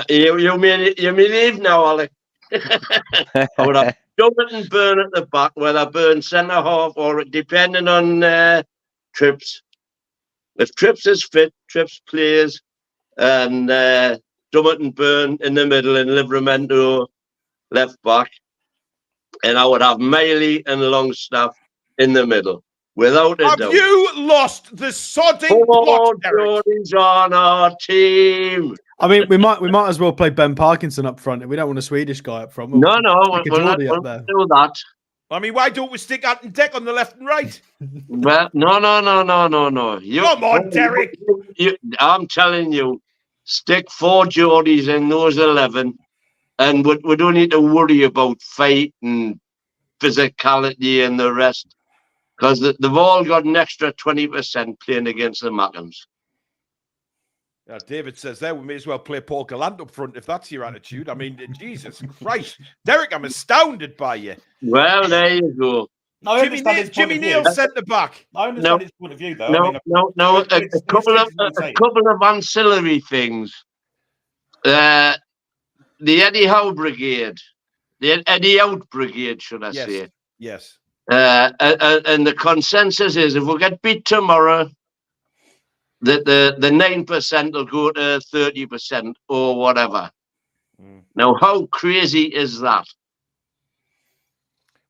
You mean leave now, Alex? I would have Dummett and Byrne at the back, whether Byrne centre half or depending on Trips. If Trips is fit, Trips plays, and Dummett and Byrne in the middle and Livramento left back. And I would have Miley and Longstaff in the middle, without a doubt. Have you lost the sodding plot, Derek? Jordan's on our team. I mean, we might as well play Ben Parkinson up front. If we don't want a Swedish guy up front. We'll not do that. I mean, why don't we stick out and Deck on the left and right? Well, no. Come on, Derek. I'm telling you, stick 4 Geordies in those 11. And we don't need to worry about fight and physicality and the rest, because they've all got an extra 20% playing against the Mackhams. Yeah, David says there, we may as well play Paul Gallant up front if that's your attitude. I mean, Jesus Christ. Derek, I'm astounded by you. Well, there you go. No, Jimmy Neal centre back. I understand his point of view, though. A couple of ancillary things. The Eddie Howe Brigade, the Eddie Out Brigade, should I say? Yes. And the consensus is if we get beat tomorrow, that the 9% will go to 30% or whatever. Now, how crazy is that?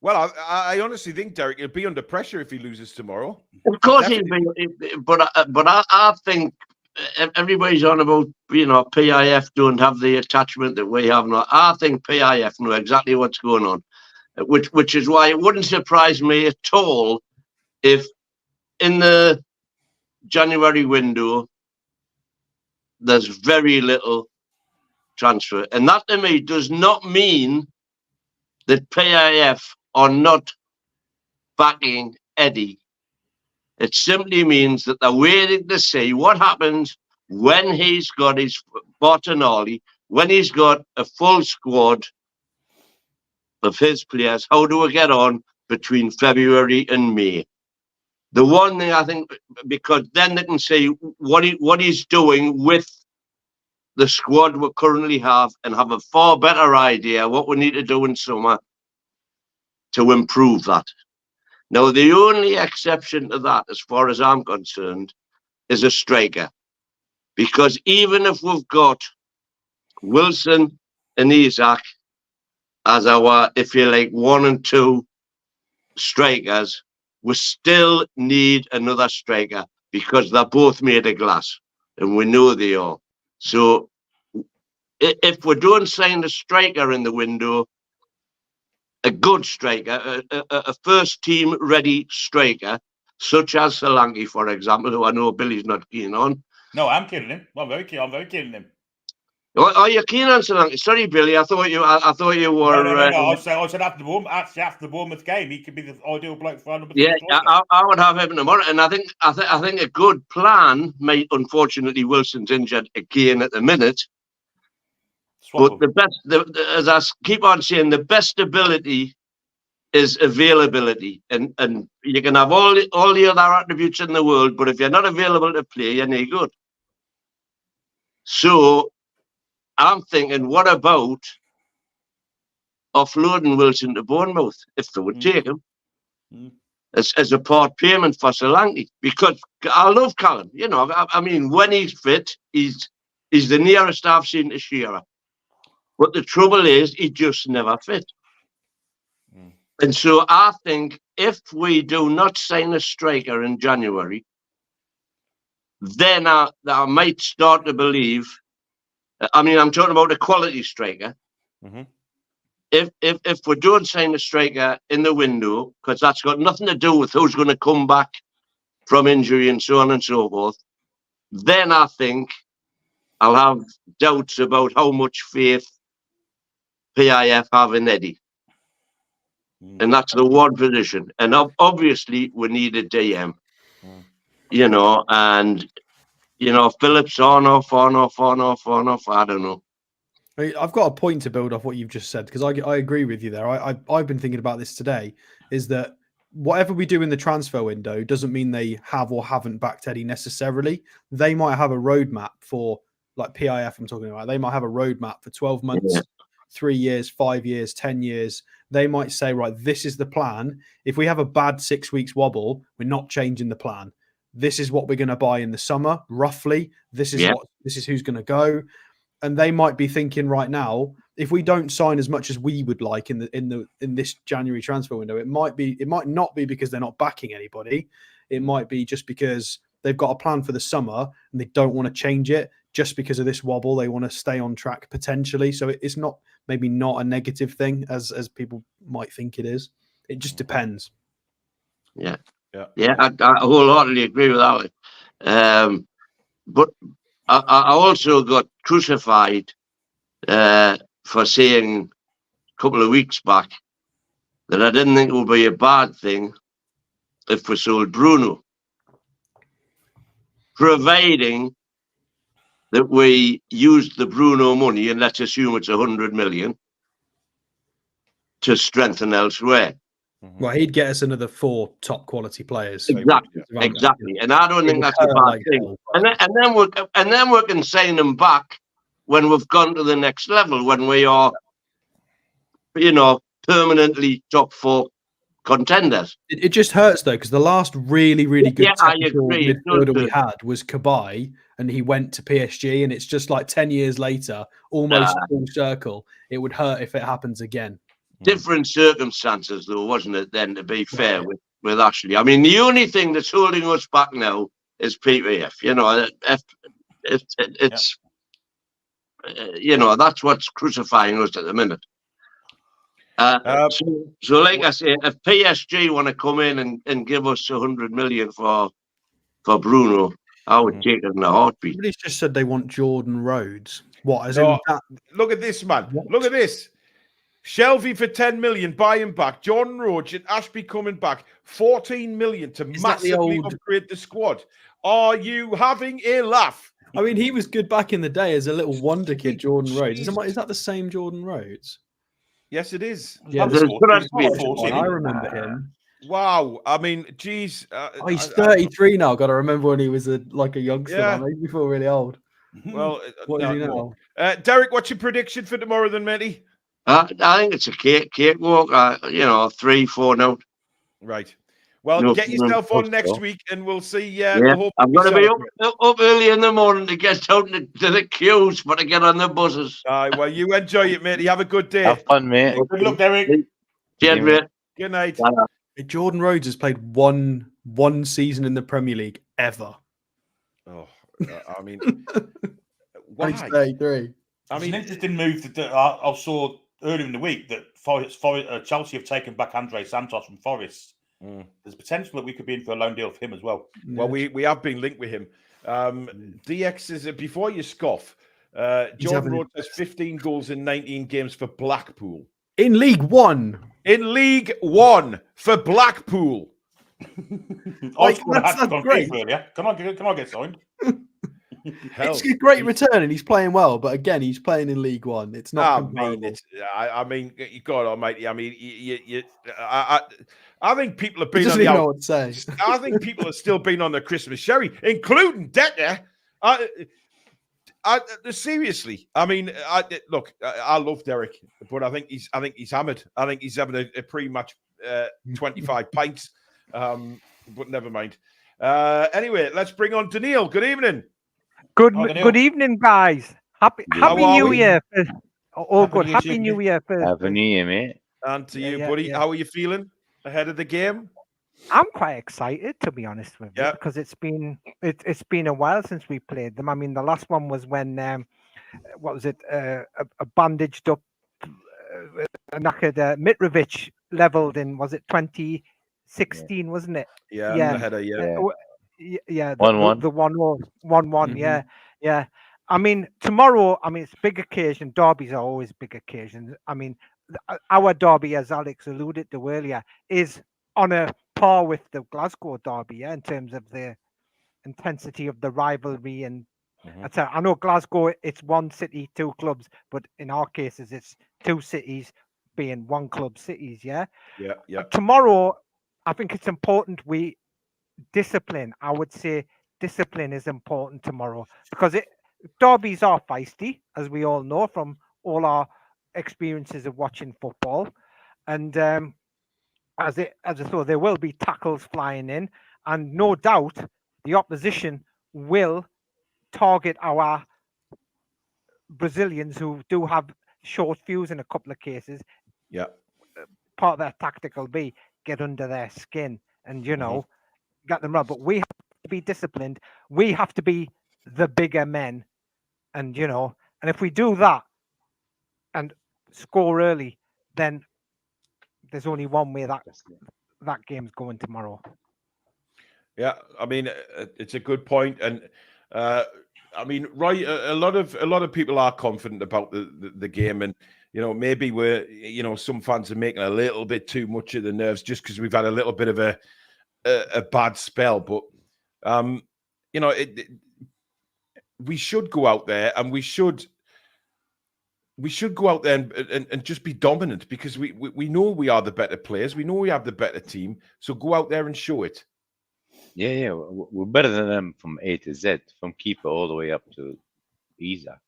Well, I honestly think, Derek, he'll be under pressure if he loses tomorrow. Of course he'll be, but I think everybody's on about, PIF don't have the attachment that we have now. I think PIF know exactly what's going on, which is why it wouldn't surprise me at all if in the January window there's very little transfer. And that to me does not mean that PIF are not backing Eddie. It simply means that they're waiting to see what happens when he's got his Bartonali, when he's got a full squad of his players. How do we get on between February and May? The one thing I think, because then they can see what he's doing with the squad we currently have and have a far better idea what we need to do in summer to improve that. Now, the only exception to that, as far as I'm concerned, is a striker. Because even if we've got Wilson and Isak as our, if you like, 1 and 2 strikers, we still need another striker because they're both made of glass, and we know they are. So if we don't sign a striker in the window, a good striker, a first team ready striker, such as Solanke, for example, who I know Billy's not keen on. No, I'm kidding him. I'm very keen on him. Are you keen on Solanke? Sorry, Billy. I thought you were. No. I said after the Bournemouth game, he could be the ideal bloke for number 3. Yeah, I would have him tomorrow, and I think a good plan. Unfortunately, Wilson's injured again at the minute. But the best, as I keep on saying, the best ability is availability, and you can have all the other attributes in the world, but if you're not available to play, you're no good. So I'm thinking, what about offloading Wilson to Bournemouth if they would take him as a part payment for Solanke? Because I love Callum. You know, I mean, when he's fit, he's the nearest I've seen to Shearer. But the trouble is, he just never fit. And so I think if we do not sign a striker in January, then I might start to believe. I mean, I'm talking about a quality striker. If we don't sign a striker in the window, because that's got nothing to do with who's going to come back from injury and so on and so forth, then I think I'll have doubts about how much faith PIF have in Eddie. And that's the one position. And obviously, we need a DM. You know, and, you know, Phillips on, off. I don't know. I've got a point to build off what you've just said, because I agree with you there. I've been thinking about this today, is that whatever we do in the transfer window doesn't mean they have or haven't backed Eddie necessarily. They might have a roadmap for, like PIF I'm talking about, they might have a roadmap for 12 months, 3 years, 5 years, 10 years. They might say, right, this is the plan. If we have a bad 6 weeks wobble, we're not changing the plan. This is what we're going to buy in the summer, roughly. This is who's going to go. And they might be thinking right now, if we don't sign as much as we would like in this January transfer window, it might not be because they're not backing anybody. It might be just because they've got a plan for the summer and they don't want to change it just because of this wobble. They want to stay on track potentially. So it's maybe not a negative thing as people might think it is. It just depends. Yeah, I wholeheartedly agree with that. But I also got crucified for saying a couple of weeks back that I didn't think it would be a bad thing if we sold Bruno, providing that we used the Bruno money, and let's assume it's 100 million, to strengthen elsewhere. Well, he'd get us another 4 top quality players. Exactly. And I don't think that's a bad thing. And then we can sign them back when we've gone to the next level, when we are, you know, permanently top 4 contenders. It just hurts though, because the last really good midfielder we had was Kabay, and he went to PSG, and it's just like 10 years later, almost full circle. It would hurt if it happens again. Different circumstances, though, wasn't it? Then, to be fair with Ashley, I mean, the only thing that's holding us back now is PPF. You know, it's you know, that's what's crucifying us at the minute. So, like I say, if PSG want to come in and give us 100 million for Bruno, I would take it in a heartbeat. Somebody's just said they want Jordan Rhodes. What? Look at this, man. What? Look at this. Shelvey for 10 million, buy him back. Jordan Rhodes and Ashby coming back. 14 million to massively upgrade the squad. Are you having a laugh? I mean, he was good back in the day as a little wonder kid, Jordan Rhodes. Is that the same Jordan Rhodes? Yes, it is. Yeah, I remember him. Wow. I mean, geez. He's 33 now. Got to remember when he was a youngster. Yeah. Made me feel really old. Well, what is he now? Derek, what's your prediction for tomorrow then, matey? I think it's a cakewalk. 3-4 now. Right. Well, No, get no, yourself on hope next so. week, and we'll see. Yeah, We'll hope I'm we going to be celebrate. up early in the morning to get out to the queues for to get on the buses. Well, you enjoy it, mate. You have a good day. Have fun, mate. Good luck, Derek. Cheers, mate. Good night. Jordan Rhodes has played one season in the Premier League ever. Oh, I mean, And why? he's 33. I It's an mean, interesting move that I saw earlier in the week that Chelsea have taken back Andre Santos from Forest. There's potential that we could be in for a loan deal for him as well. well, we have been linked with him. DX is before you scoff. Jordan Rhodes has 15 goals in 19 games for Blackpool. In League One. In League One for Blackpool. I scored a that's hat-trick on great. FIFA earlier. Can I get signed? Hell. It's a great return, and he's playing well. But again, he's playing in League One. It's not. I mean, God Almighty. I mean, I think people have been on doesn't the even know what to say. I think people have still been on the Christmas sherry, including Decker. Seriously, I mean, look, I love Derek, but I think he's hammered. I think he's having a pre-match 25 pints. But never mind. Anyway, let's bring on Daniil. Good evening. Good evening, guys. Happy New Year. All good. Happy New Year. Happy New Year, mate. And to you, buddy. How are you feeling ahead of the game? I'm quite excited, to be honest with you, because it's been a while since we played them. I mean, the last one was when what was it? A bandaged up, knackered Mitrovic leveled in. Was it 2016? Wasn't it? Yeah. The header. Yeah. 1-1. The 1-1. Yeah. I mean, tomorrow. I mean, it's a big occasion. Derbies are always big occasions. I mean, our derby, as Alex alluded to earlier, is on a par with the Glasgow derby, in terms of the intensity of the rivalry. And I know Glasgow, it's one city, two clubs, but in our cases, it's two cities being one club cities. Yeah. Tomorrow, I think it's important we discipline. I would say discipline is important tomorrow, because derbies are feisty, as we all know from all our experiences of watching football. And as I thought, there will be tackles flying in, and no doubt the opposition will target our Brazilians, who do have short fuse in a couple of cases. Yeah. Part of their tactic will be get under their skin and, get them run. But we have to be disciplined. We have to be the bigger men. And, and if we do that and score early, then there's only one way that game's going tomorrow. Yeah, I mean, it's a good point, and I mean, right, a lot of people are confident about the game, and maybe some fans are making a little bit too much of the nerves just because we've had a little bit of a bad spell, but we should go out there, and we should go out there and just be dominant, because we know we are the better players. We know we have the better team. So go out there and show it. Yeah. We're better than them from A to Z, from keeper all the way up to Isa.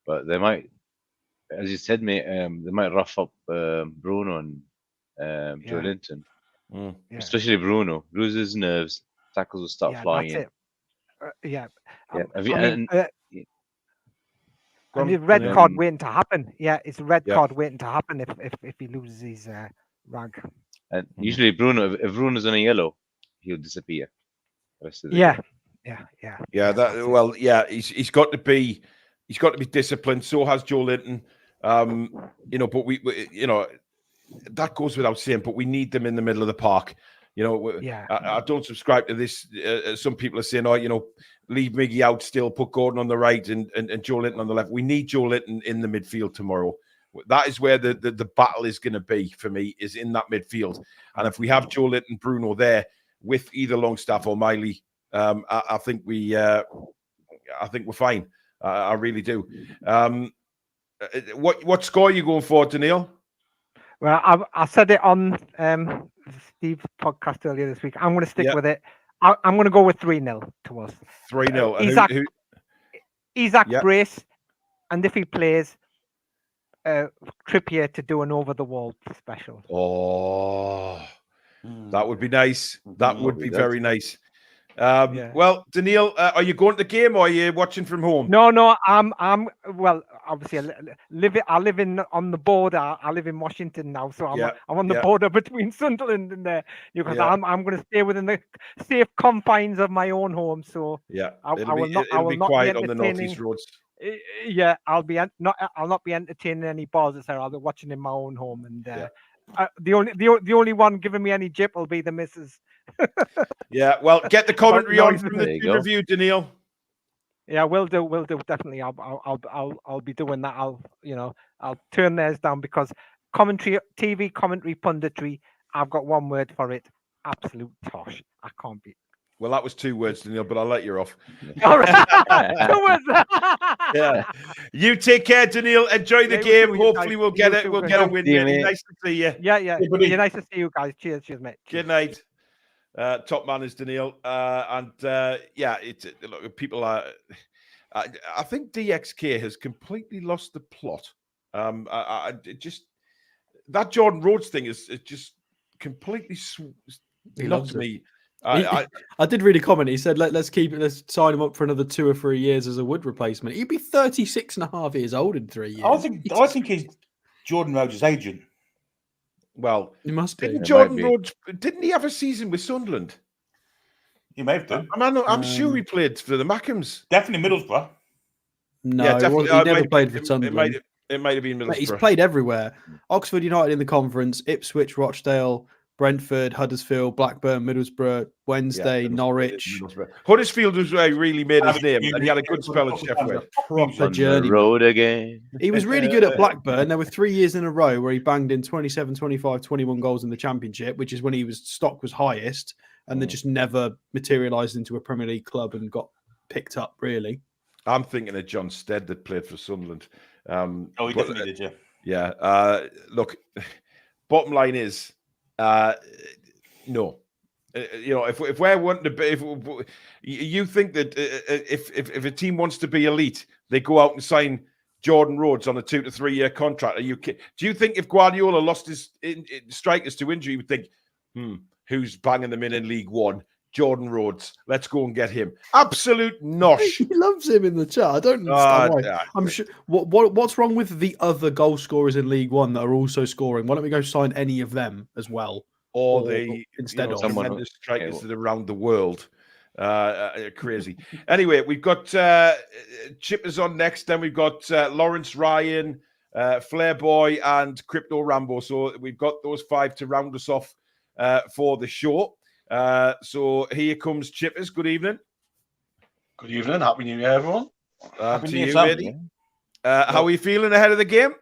But they might, as you said, mate, they might rough up Bruno and Joe Linton. Especially Bruno. Lose his nerves. Tackles will start flying in. And the red card waiting to happen. Yeah, it's a red card waiting to happen if he loses his rag. And usually Bruno, if Bruno's on a yellow, he'll disappear. Yeah. He's got to be disciplined. So has Joe Linton. But we that goes without saying. But we need them in the middle of the park. I don't subscribe to this. Some people are saying, leave Miggy out still, put Gordon on the right and Joe Linton on the left. We need Joe Linton in the midfield tomorrow. That is where the battle is going to be for me, is in that midfield. And if we have Joe Linton, Bruno there with either Longstaff or Miley, I think we're fine. I really do. What score are you going for, Daniil? Well, I said it on Steve's podcast earlier this week. I'm going to stick with it. I'm going to go with 3-0 to us. 3-0. Isaac brace, and if he plays, Trippier to do an over-the-wall special. Oh, That would be nice. That would be very nice. Yeah. Well, Daniil, are you going to the game or are you watching from home? No, I'm well, obviously I live in on the border. I live in Washington now, so I'm on the border between Sunderland and Newcastle. I'm going to stay within the safe confines of my own home. So I will not quiet be on the northeast roads. Yeah, I'll not be entertaining any bars, etc. I'll be watching in my own home, and the only one giving me any jip will be the missus. Yeah, well, get the commentary on from the review, Daniil. Yeah, we'll do definitely. I'll be doing that. I'll turn theirs down because TV commentary punditry. I've got one word for it: absolute tosh. I can't be. Well, that was 2 words, Daniil, but I'll let you off. All right. 2 words. Yeah. You take care, Daniil. Enjoy the game. Hopefully, we'll get it. We'll get a win. Nice to see you. Yeah. Yeah, nice to see you guys. Cheers, mate. Good night. Top man is Daniil. Look, people are. I think DXK has completely lost the plot. That Jordan Rhodes thing is just completely knocked me. I did read a comment. He said, let's sign him up for another 2 or 3 years as a Wood replacement. He'd be 36 and a half years old in 3 years. I think he's Jordan Rhodes' agent. Well, he must be. Jordan Rhodes, didn't he have a season with Sunderland? He may have done. I'm sure he played for the Mackhams. Definitely Middlesbrough. No, he never played for Sunderland. It might have been Middlesbrough. He's played everywhere. Oxford United in the conference, Ipswich, Rochdale, Brentford, Huddersfield, Blackburn, Middlesbrough, Wednesday, Norwich. Huddersfield was where he really made his name, and he had a good spell at Sheffield. Proper journey. Road again. He was really good at Blackburn. There were 3 years in a row where he banged in 27, 25, 21 goals in the Championship, which is when stock was highest, and they just never materialised into a Premier League club and got picked up, really. I'm thinking of John Stead that played for Sunderland. He definitely did, yeah. Yeah. Look, bottom line is, no. If we're wanting to be, if you think that if a team wants to be elite, they go out and sign Jordan Rhodes on a 2 to 3 year contract. Do you think if Guardiola lost his strikers to injury, you would think, who's banging them in League One? Jordan Rhodes. Let's go and get him. Absolute nosh. He loves him in the chat. I don't understand why. I'm sure. What's wrong with the other goal scorers in League One that are also scoring? Why don't we go sign any of them as well? Or the instead of tremendous strikers that are around the world. Crazy. Anyway, we've got Chippers on next. Then we've got Lawrence Ryan, Flair Boy, and Crypto Rambo. So we've got those 5 to round us off for the show. So here comes Chippers. Good evening. Good evening. Happy New Year, everyone. To you, Eddie. How are you feeling ahead of the game?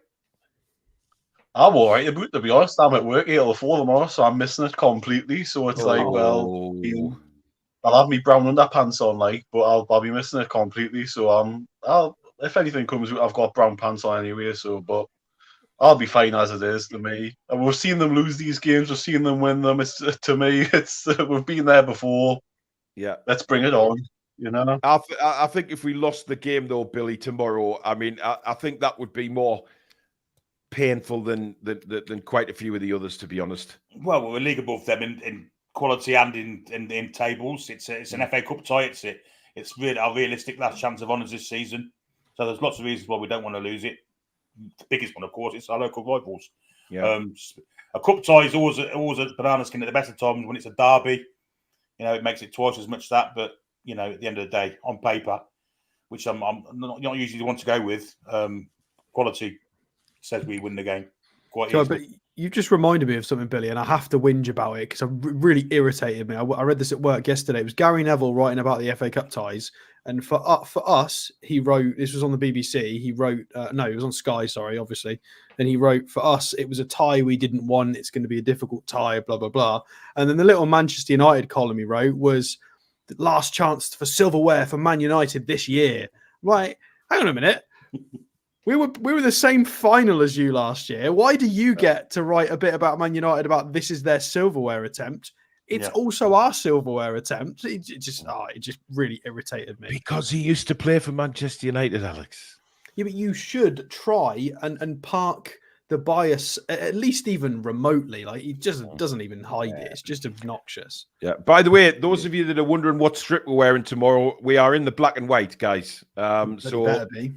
I'm all right about, to be honest. I'm at work 8 till 4 tomorrow, so I'm missing it completely. So it's I'll have me brown underpants on, but I'll be missing it completely. So if anything comes, I've got brown pants on anyway. So, but I'll be fine as it is to me. And we've seen them lose these games. We've seen them win them. To me, we've been there before. Yeah, let's bring it on. I think if we lost the game though, Billy, tomorrow, I think that would be more painful than quite a few of the others, to be honest. Well, we're a league above them in quality and in tables. It's an FA Cup tie. It's really our realistic last chance of honours this season. So there's lots of reasons why we don't want to lose it. The biggest one, of course, it's our local rivals. Yeah. A cup tie is always a banana skin at the best of times when it's a derby. It makes it twice as much that. But at the end of the day, on paper, which I'm not usually the one to go with, quality says we win the game quite easily. But you've just reminded me of something, Billy, and I have to whinge about it because it really irritated me. I read this at work yesterday. It was Gary Neville writing about the FA Cup ties. And for us, he wrote, this was on the BBC, he wrote, no, it was on Sky, sorry, obviously. And he wrote, for us, it was a tie we didn't want. It's going to be a difficult tie, blah, blah, blah. And then the little Manchester United column he wrote was, the last chance for silverware for Man United this year. Right, hang on a minute. We were the same final as you last year. Why do you get to write a bit about Man United about this is their silverware attempt? It's also our silverware attempt. It just really irritated me. Because he used to play for Manchester United, Alex. Yeah, but you should try and park the bias, at least even remotely. Like he just doesn't even hide it. It's just obnoxious. Yeah. By the way, those of you that are wondering what strip we're wearing tomorrow, we are in the black and white, guys. So better be.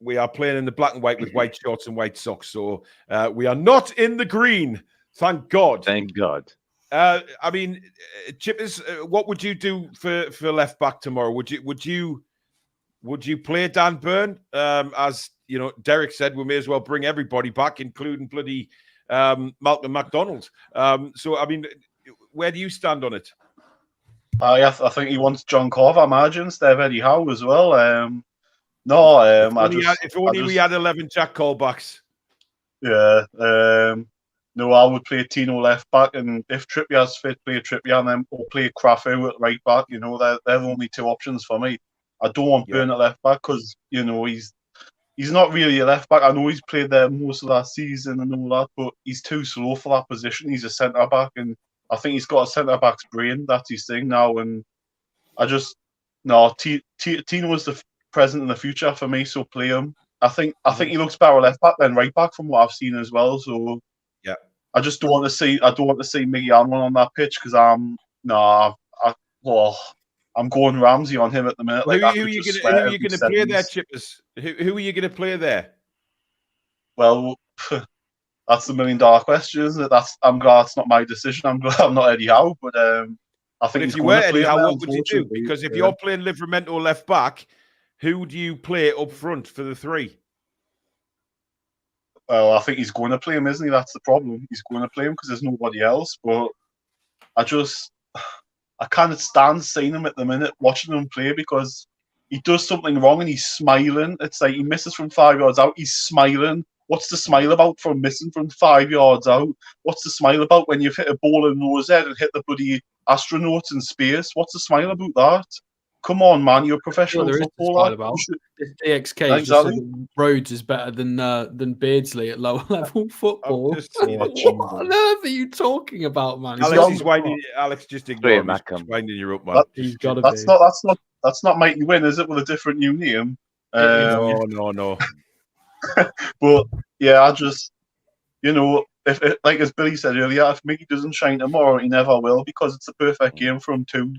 we are playing in the black and white with white shorts and white socks. So we are not in the green. Thank God. Thank God. I mean, Chippers, what would you do for left back tomorrow? Would you play Dan Burn? As you know, Derek said, we may as well bring everybody back, including bloody Malcolm McDonald. So, I mean, where do you stand on it? I think he wants John Carver, imagine, instead of Eddie Howe as well. If only we had 11 Jack callbacks. Yeah. No, I would play Tino left back, and if Trippier's fit, play Trippier, and then or play Crafu at right back. You know, they're the only two options for me. I don't want Burn at left back because you know he's not really a left back. I know he's played there most of that season and all that, but he's too slow for that position. He's a centre back, and I think he's got a centre back's brain. That's his thing now, and Tino is the present and the future for me. So play him. I think he looks better left back than right back from what I've seen as well. So yeah, I just don't want to see Miggy Allen on that pitch because I'm going Ramsey on him at the minute. Who are you going to play there, Chippers? Who are you going to play there? Well, that's the $1 million question, isn't it? I'm glad it's not my decision. I'm glad I'm not Eddie Howe, but I think if you were Eddie Howe, what would you do? Because if you're playing Livramento left back, who do you play up front for the three? Well, I think he's going to play him, isn't he? That's the problem. He's going to play him because there's nobody else. But I can't stand seeing him at the minute, watching him play, because he does something wrong and he's smiling. It's like he misses from 5 yards out. He's smiling. What's the smile about from missing from 5 yards out? What's the smile about when you've hit a ball in nose head and hit the bloody astronauts in space? What's the smile about that? Come on, man! You're a professional footballer. This DXK exactly. Rhodes is better than Beardsley at lower level football. What on earth are you talking about, man? Alex just ignored me. Winding you up, man. He's got to be. That's not Mighty Win, is it? With a different new name. No. But yeah, I just if like as Billy said earlier, if Mickey doesn't shine tomorrow, he never will, because it's a perfect game for him too.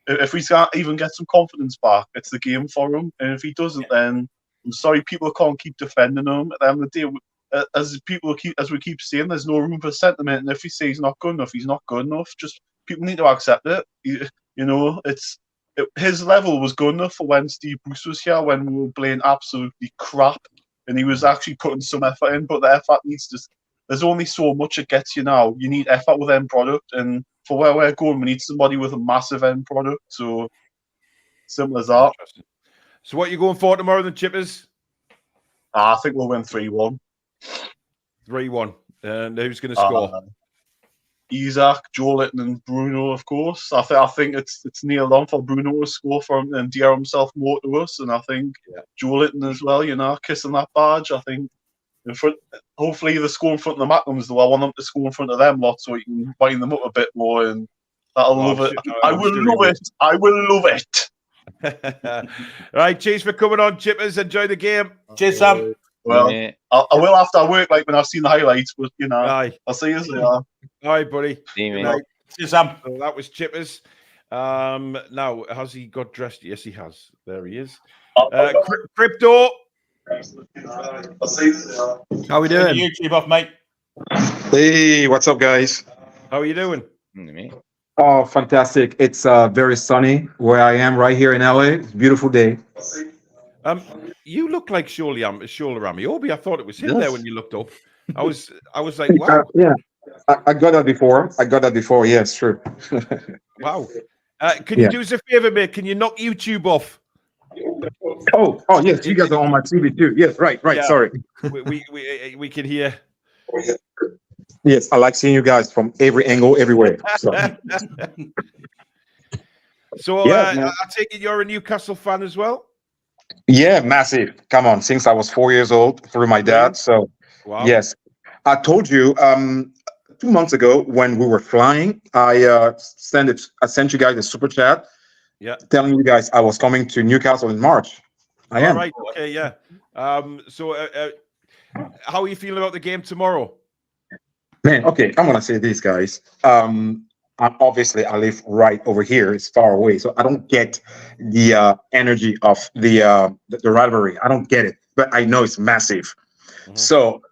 If we can't even get some confidence back, it's the game for him. And if he doesn't, then I'm sorry, people can't keep defending him. At the end of the day, as we keep saying, there's no room for sentiment. And if he says he's not good enough, he's not good enough. Just people need to accept it. His level was good enough for when Steve Bruce was here, when we were playing absolutely crap, and he was actually putting some effort in. But the effort there's only so much it gets you now. You need effort with end product, and for where we're going, we need somebody with a massive end product. So simple as that. So what are you going for tomorrow, then, Chippers? I think we'll win 3-1. 3-1. And who's going to score? Isaac, Joe Litton, and Bruno, of course. I think it's nailed on for Bruno to score for him and endear himself more to us. And I think Joe Litton as well, kissing that badge. I think in front, hopefully the score in front of the Macklins, though. I want them to score in front of them lot so you can wind them up a bit more, and that'll love it. I will love it. I will love it. Right, cheers for coming on, Chippers. Enjoy the game. Cheers, Sam. Well, I will after work, like when I've seen the highlights, but I'll see you later. All right, buddy. Cheers, Sam. So that was Chippers. Now, has he got dressed? Yes, he has. There he is. Crypto. How we doing? YouTube off, mate. Hey, what's up, guys? How are you doing? Oh, fantastic. It's very sunny where I am right here in LA. It's a beautiful day. You look like Shola Amiobi. I thought it was him there when you looked up. I was like, wow. Yeah, I got that before. Yes, true. Wow. Can you do us a favor, mate? Can you knock YouTube off? Oh, yes. You guys are on my TV too. Yes, right. Yeah. Sorry. We can hear. Yes, I like seeing you guys from every angle, everywhere. So I take it you're a Newcastle fan as well? Yeah, massive. Come on, since I was 4 years old through my dad. So, yes. I told you 2 months ago when we were flying, I sent you guys a super chat. Yeah. Telling you guys I was coming to Newcastle in March. I am. Right. Okay. Yeah. So how are you feeling about the game tomorrow? Man, okay, I'm gonna say this, guys. Obviously I live right over here. It's far away, so I don't get the energy of the rivalry. I don't get it, but I know it's massive. So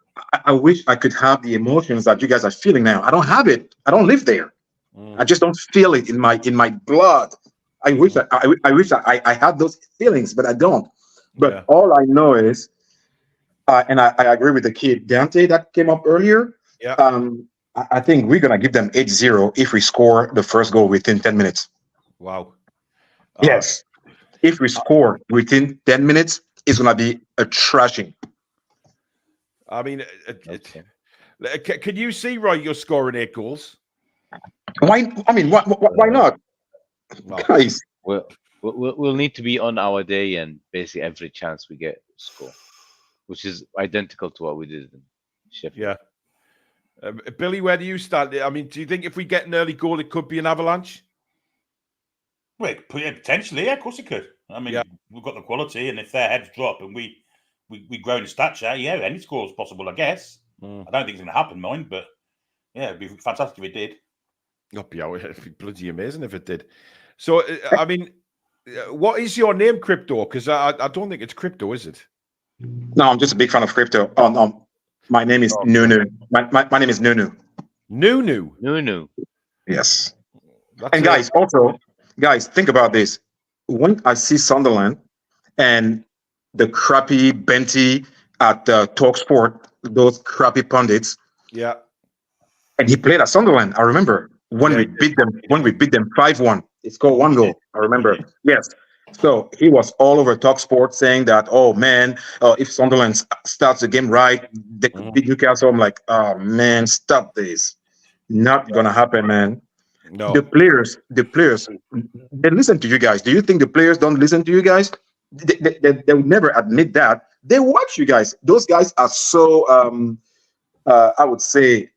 I wish I could have the emotions that you guys are feeling now. I don't have it. I don't live there. I just don't feel it in my blood. I wish I wish I had those feelings, but I don't. But all I know is, and I agree with the kid Dante that came up earlier. Yeah. I think we're gonna give them 8-0 if we score the first goal within 10 minutes. Wow. Yes. If we score within 10 minutes, it's gonna be a trashing. I mean, can you see, Roy, you're scoring 8 goals? Why? I mean, why not? Well, Guys, we'll need to be on our day, and basically every chance we get score, which is identical to what we did in Sheffield. Yeah. Billy, where do you stand? I mean, do you think if we get an early goal, it could be an avalanche? Well, potentially, yeah, of course it could. I mean, we've got the quality, and if their heads drop and we grow in stature, yeah, any score is possible, I guess. I don't think it's going to happen, mind, but yeah, it'd be fantastic if it did. It'd be bloody amazing if it did. So, I mean, what is your name, Crypto? Because I don't think it's Crypto, is it? No, I'm just a big fan of crypto. My name is Nunu. My name is Nunu. Nunu. Yes. And guys, think about this. When I see Sunderland and the crappy Benty at TalkSport, those crappy pundits. Yeah. And he played at Sunderland. I remember when we beat them 5-1. He scored 1 goal. I remember. Yes. So he was all over TalkSport saying that, oh man, if Sunderland starts the game right, they could beat Newcastle. I'm like, oh man, stop this. Not gonna happen, man. No. The players, they listen to you guys. Do you think the players don't listen to you guys? They would never admit that. They watch you guys. Those guys are so, I would say,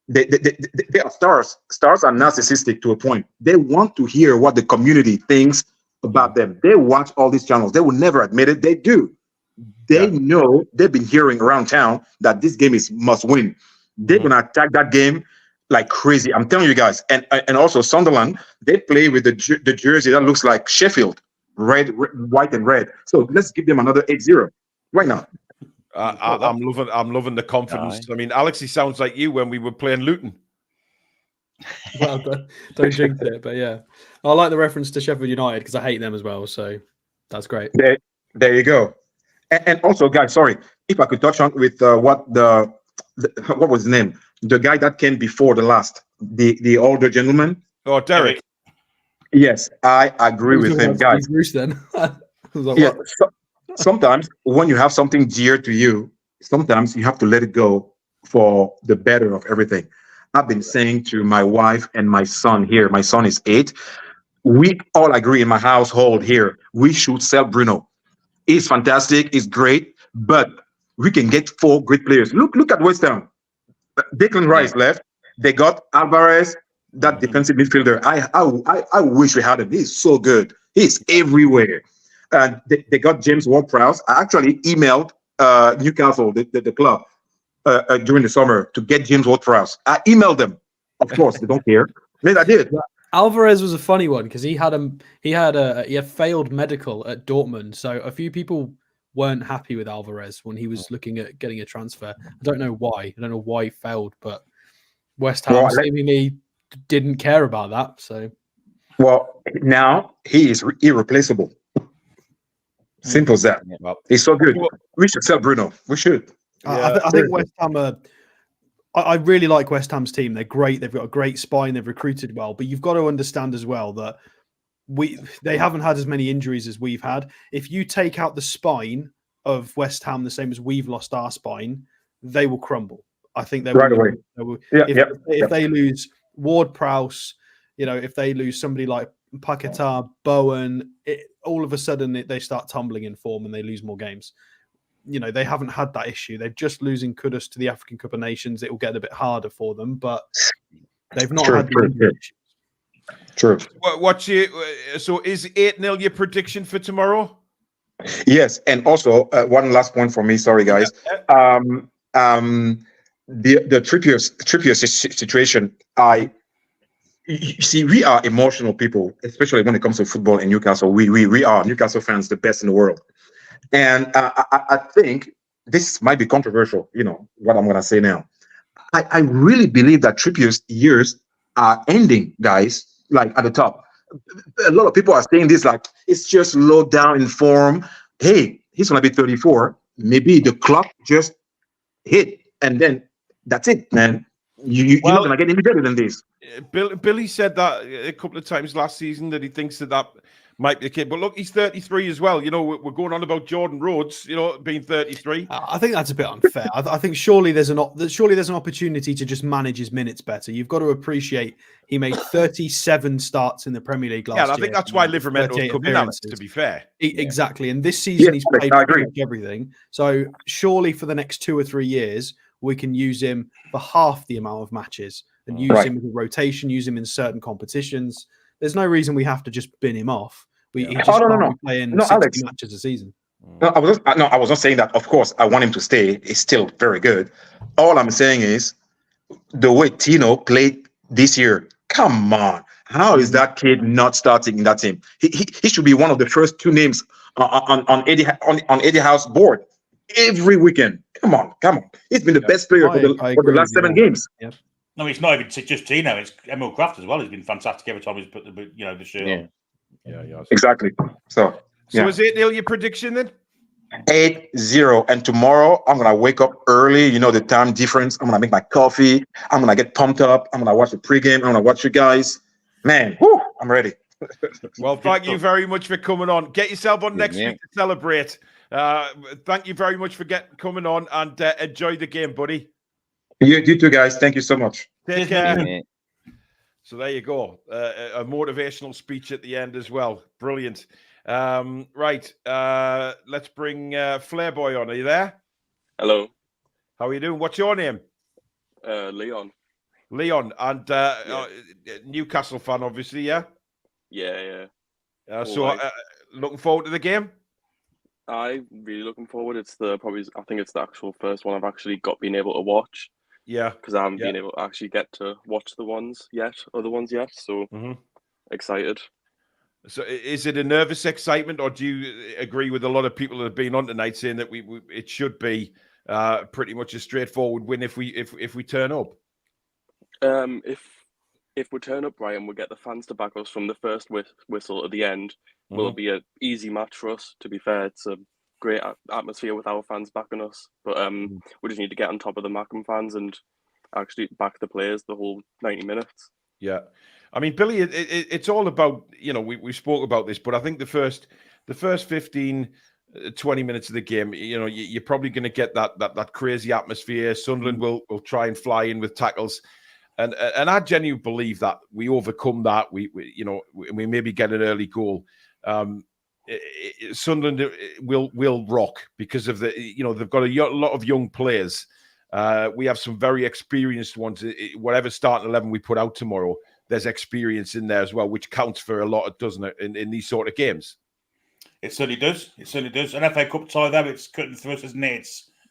they are stars. Stars are narcissistic to a point. They want to hear what the community thinks about them. They watch all these channels. They will never admit it. They do. They know, they've been hearing around town that this game is must win. They're gonna attack that game like crazy. I'm telling you guys. And also Sunderland, they play with the jersey that looks like Sheffield, red, white and red. So let's give them another 8-0 right now. I'm loving the confidence. I mean, Alex, he sounds like you when we were playing Luton. Well, don't jinx it, but yeah, I like the reference to Sheffield United because I hate them as well. So that's great. There you go. And also, guys, sorry if I could touch on with what was his name? The guy that came before the last, the older gentleman. Oh, Derek. Yes, I agree with him, guys. Bruce, then. Yeah. Sometimes when you have something dear to you, sometimes you have to let it go for the better of everything. I've been saying to my wife and my son here, my son is 8. We all agree in my household here, we should sell Bruno. He's fantastic, he's great, but we can get 4 great players. Look at West Ham. Declan Rice left. They got Alvarez, that defensive midfielder. I wish we had him. He's so good. He's everywhere. And they got James Ward-Prowse. I actually emailed Newcastle, the club, during the summer to get James Ward-Prowse. I emailed them. Of course, they don't care. Then I did. Alvarez was a funny one because he had failed medical at Dortmund, so a few people weren't happy with Alvarez when he was looking at getting a transfer. I don't know why. I don't know why he failed, but West Ham seemingly didn't care about that. So, well, now he is irreplaceable. Simple as that. He's so good. We should sell Bruno. We should. I think West Ham I really like West Ham's team. They're great. They've got a great spine. They've recruited well. But you've got to understand as well that they haven't had as many injuries as we've had. If you take out the spine of West Ham, the same as we've lost our spine, they will crumble. I think they will. Right away. If they lose Ward-Prowse, if they lose somebody like Paquetá, Bowen, all of a sudden they start tumbling in form and they lose more games. They haven't had that issue. They're just losing Kudus to the African Cup of Nations. It will get a bit harder for them, but they've not had the issues. True. So is 8-0 your prediction for tomorrow? Yes, and also one last point for me. Sorry, guys. The Trippier situation. You see, we are emotional people, especially when it comes to football in Newcastle. We are Newcastle fans, the best in the world. And I think this might be controversial. You know what I'm gonna say now. I really believe that Trippier's years are ending, guys. Like at the top, a lot of people are saying this like it's just low down in form. Hey, he's gonna be 34. Maybe the clock just hit, and then that's it, man. You're not gonna get any better than this. Billy said that a couple of times last season that he thinks that might be the kid. But look, he's 33 as well. You know, we're going on about Jordan Rhodes, you know, being 33. I think that's a bit unfair. I think surely there's an opportunity to just manage his minutes better. You've got to appreciate he made 37 starts in the Premier League last year. Yeah, I think that's why Livermento's come in, Alex, to be fair. Exactly. And this season he's played pretty much everything. So surely for the next 2 or 3 years, we can use him for half the amount of matches and use him as a rotation, use him in certain competitions. There's no reason we have to just bin him off. He just can't be playing 60 Alex. matches a season. No, I was not saying that. Of course, I want him to stay. He's still very good. All I'm saying is the way Tino played this year. Come on, how is that kid not starting in that team? He should be one of the first 2 names on Eddie Howe's board every weekend. Come on. He's been the best player for the last 7 games. Yep. No, it's not even just Tino. It's Emil Kraft as well. He's been fantastic every time he's put the shirt on. Yeah. Exactly. So is it Neil, your prediction then? 8-0. And tomorrow I'm gonna wake up early. You know the time difference. I'm gonna make my coffee. I'm gonna get pumped up. I'm gonna watch the pregame. I'm gonna watch you guys. Man, I'm ready. Well, thank you very much for coming on. Get yourself on next week to celebrate. Thank you very much for coming on and enjoy the game, buddy. You too, guys. Thank you so much. Take care. So there you go. A motivational speech at the end as well. Brilliant. Right. Let's bring Flairboy on. Are you there? Hello. How are you doing? What's your name? Leon. Leon. And Newcastle fan, obviously, yeah? Yeah. Looking forward to the game? I'm really looking forward. I think it's the actual first one I've actually been able to watch. Yeah. Because I haven't been able to actually get to watch other ones yet. So excited. So is it a nervous excitement, or do you agree with a lot of people that have been on tonight saying that it should be pretty much a straightforward win if we turn up? If we turn up right and we get the fans to back us from the first whistle at the end, will it be an easy match for us? To be fair, it's a great atmosphere with our fans backing us, but we just need to get on top of the Mackham fans and actually back the players the whole 90 minutes. Yeah. I mean, Billy, it's all about, we spoke about this, but I think the first 15, 20 minutes of the game, you're probably going to get that crazy atmosphere. Sunderland will try and fly in with tackles. And I genuinely believe that we overcome that. We maybe get an early goal. Sunderland will rock because of they've got a lot of young players. We have some very experienced ones. Whatever starting 11 we put out tomorrow, there's experience in there as well, which counts for a lot, doesn't it, in these sort of games? It certainly does. An FA Cup tie, though, it's cutting through us, isn't it?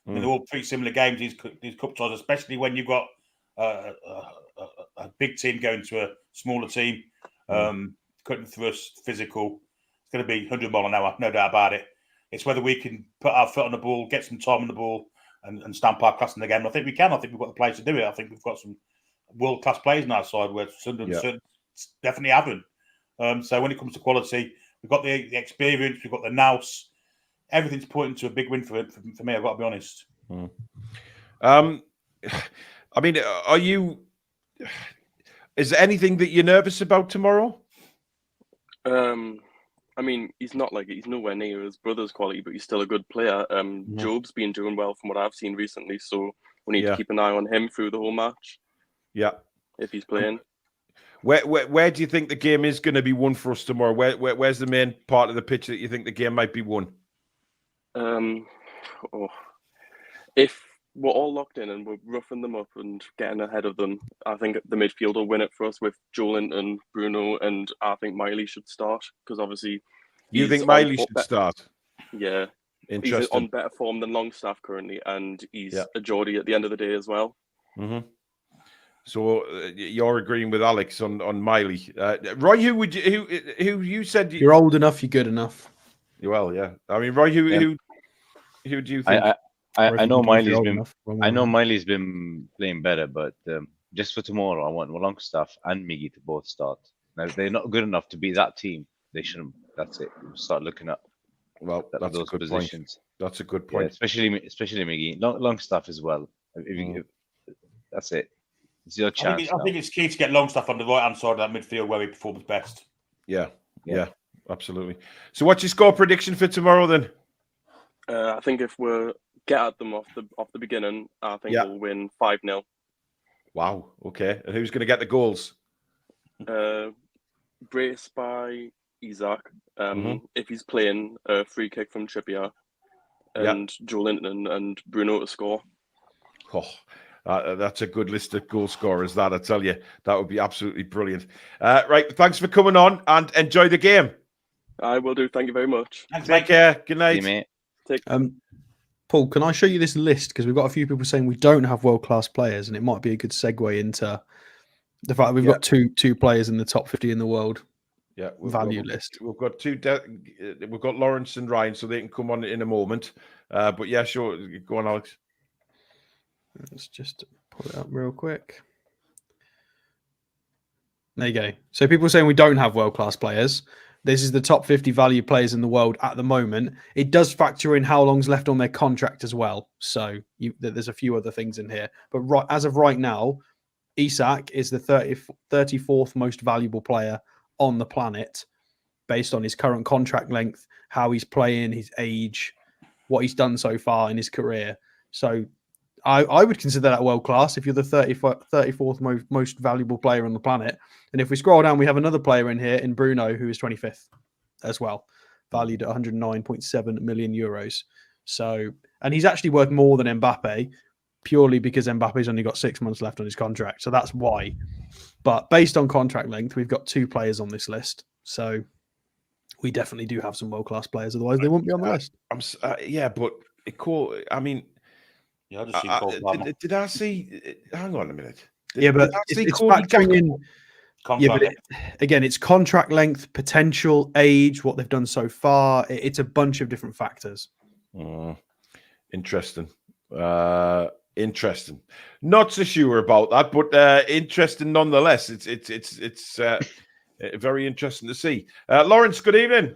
I mean, they're all pretty similar games, these cup ties, especially when you've got a big team going to a smaller team, cutting through us, physical. It's going to be 100 mile an hour, no doubt about it. It's whether we can put our foot on the ball, get some time on the ball, and stamp our class in the game. And I think we can. I think we've got the players to do it. I think we've got some world-class players on our side where Sunderland definitely haven't. So when it comes to quality, we've got the experience, we've got the nous. Everything's pointing to a big win for me, I've got to be honest. I mean, is there anything that you're nervous about tomorrow? I mean, he's nowhere near his brother's quality, but he's still a good player. Job's been doing well from what I've seen recently, so we need to keep an eye on him through the whole match. Yeah, if he's playing. Where do you think the game is going to be won for us tomorrow? Where's the main part of the pitch that you think the game might be won? If we're all locked in and we're roughing them up and getting ahead of them, I think the midfield will win it for us with Joelinton and Bruno, and I think Miley should start because obviously. You think Miley should start? Yeah. He's Interesting. on better form than Longstaff currently, and he's a Geordie at the end of the day as well. Mm-hmm. So you're agreeing with Alex on Miley. Roy, who you said you're old enough, you're good enough. Well, yeah. I mean, Roy, who do you think? I know Miley's been playing better, but just for tomorrow, I want Longstaff and Miggy to both start. Now, if they're not good enough to be that team, they shouldn't. That's it. We'll start looking at that's those a good positions. Point. That's a good point. Yeah, especially Miggy. Longstaff as well. That's it. It's your chance. I think it's key to get Longstaff on the right hand side of that midfield where he performs best. Yeah, absolutely. So, what's your score prediction for tomorrow then? I think if we get at them off the beginning, I think we'll win 5-0. Wow. Okay. And who's going to get the goals? Brace by Isaac. If he's playing, a free kick from Trippier, and Joe Linton and Bruno to score. That's a good list of goal scorers. That I tell you, that would be absolutely brilliant. Right. Thanks for coming on and enjoy the game. I will do. Thank you very much. Take care. Good night. See you, mate. Paul, can I show you this list? Because we've got a few people saying we don't have world-class players, and it might be a good segue into the fact that we've got two players in the top 50 in the world. Yeah, list. We've got we've got Lawrence and Ryan, so they can come on in a moment. But yeah, sure. Go on, Alex. Let's just pull it up real quick. There you go. So people are saying we don't have world-class players. This is the top 50 value players in the world at the moment. It does factor in how long's left on their contract as well. So there's a few other things in here. But as of right now, Isak is the 34th most valuable player on the planet based on his current contract length, how he's playing, his age, what he's done so far in his career. So I would consider that world class if you're the 34th most valuable player on the planet. And if we scroll down, we have another player in here in Bruno, who is 25th as well, valued at 109.7 million euros. So, and he's actually worth more than Mbappe purely because Mbappe's only got 6 months left on his contract. So that's why. But based on contract length, we've got two players on this list. So we definitely do have some world-class players. Otherwise, they wouldn't be on the list. But I mean, yeah, I just see did I see? Hang on a minute. But it's factoring in. But again, it's contract length, potential, age, what they've done so far. It's a bunch of different factors. Interesting. Interesting. Not so sure about that, but interesting nonetheless. It's very interesting to see. Lawrence, good evening.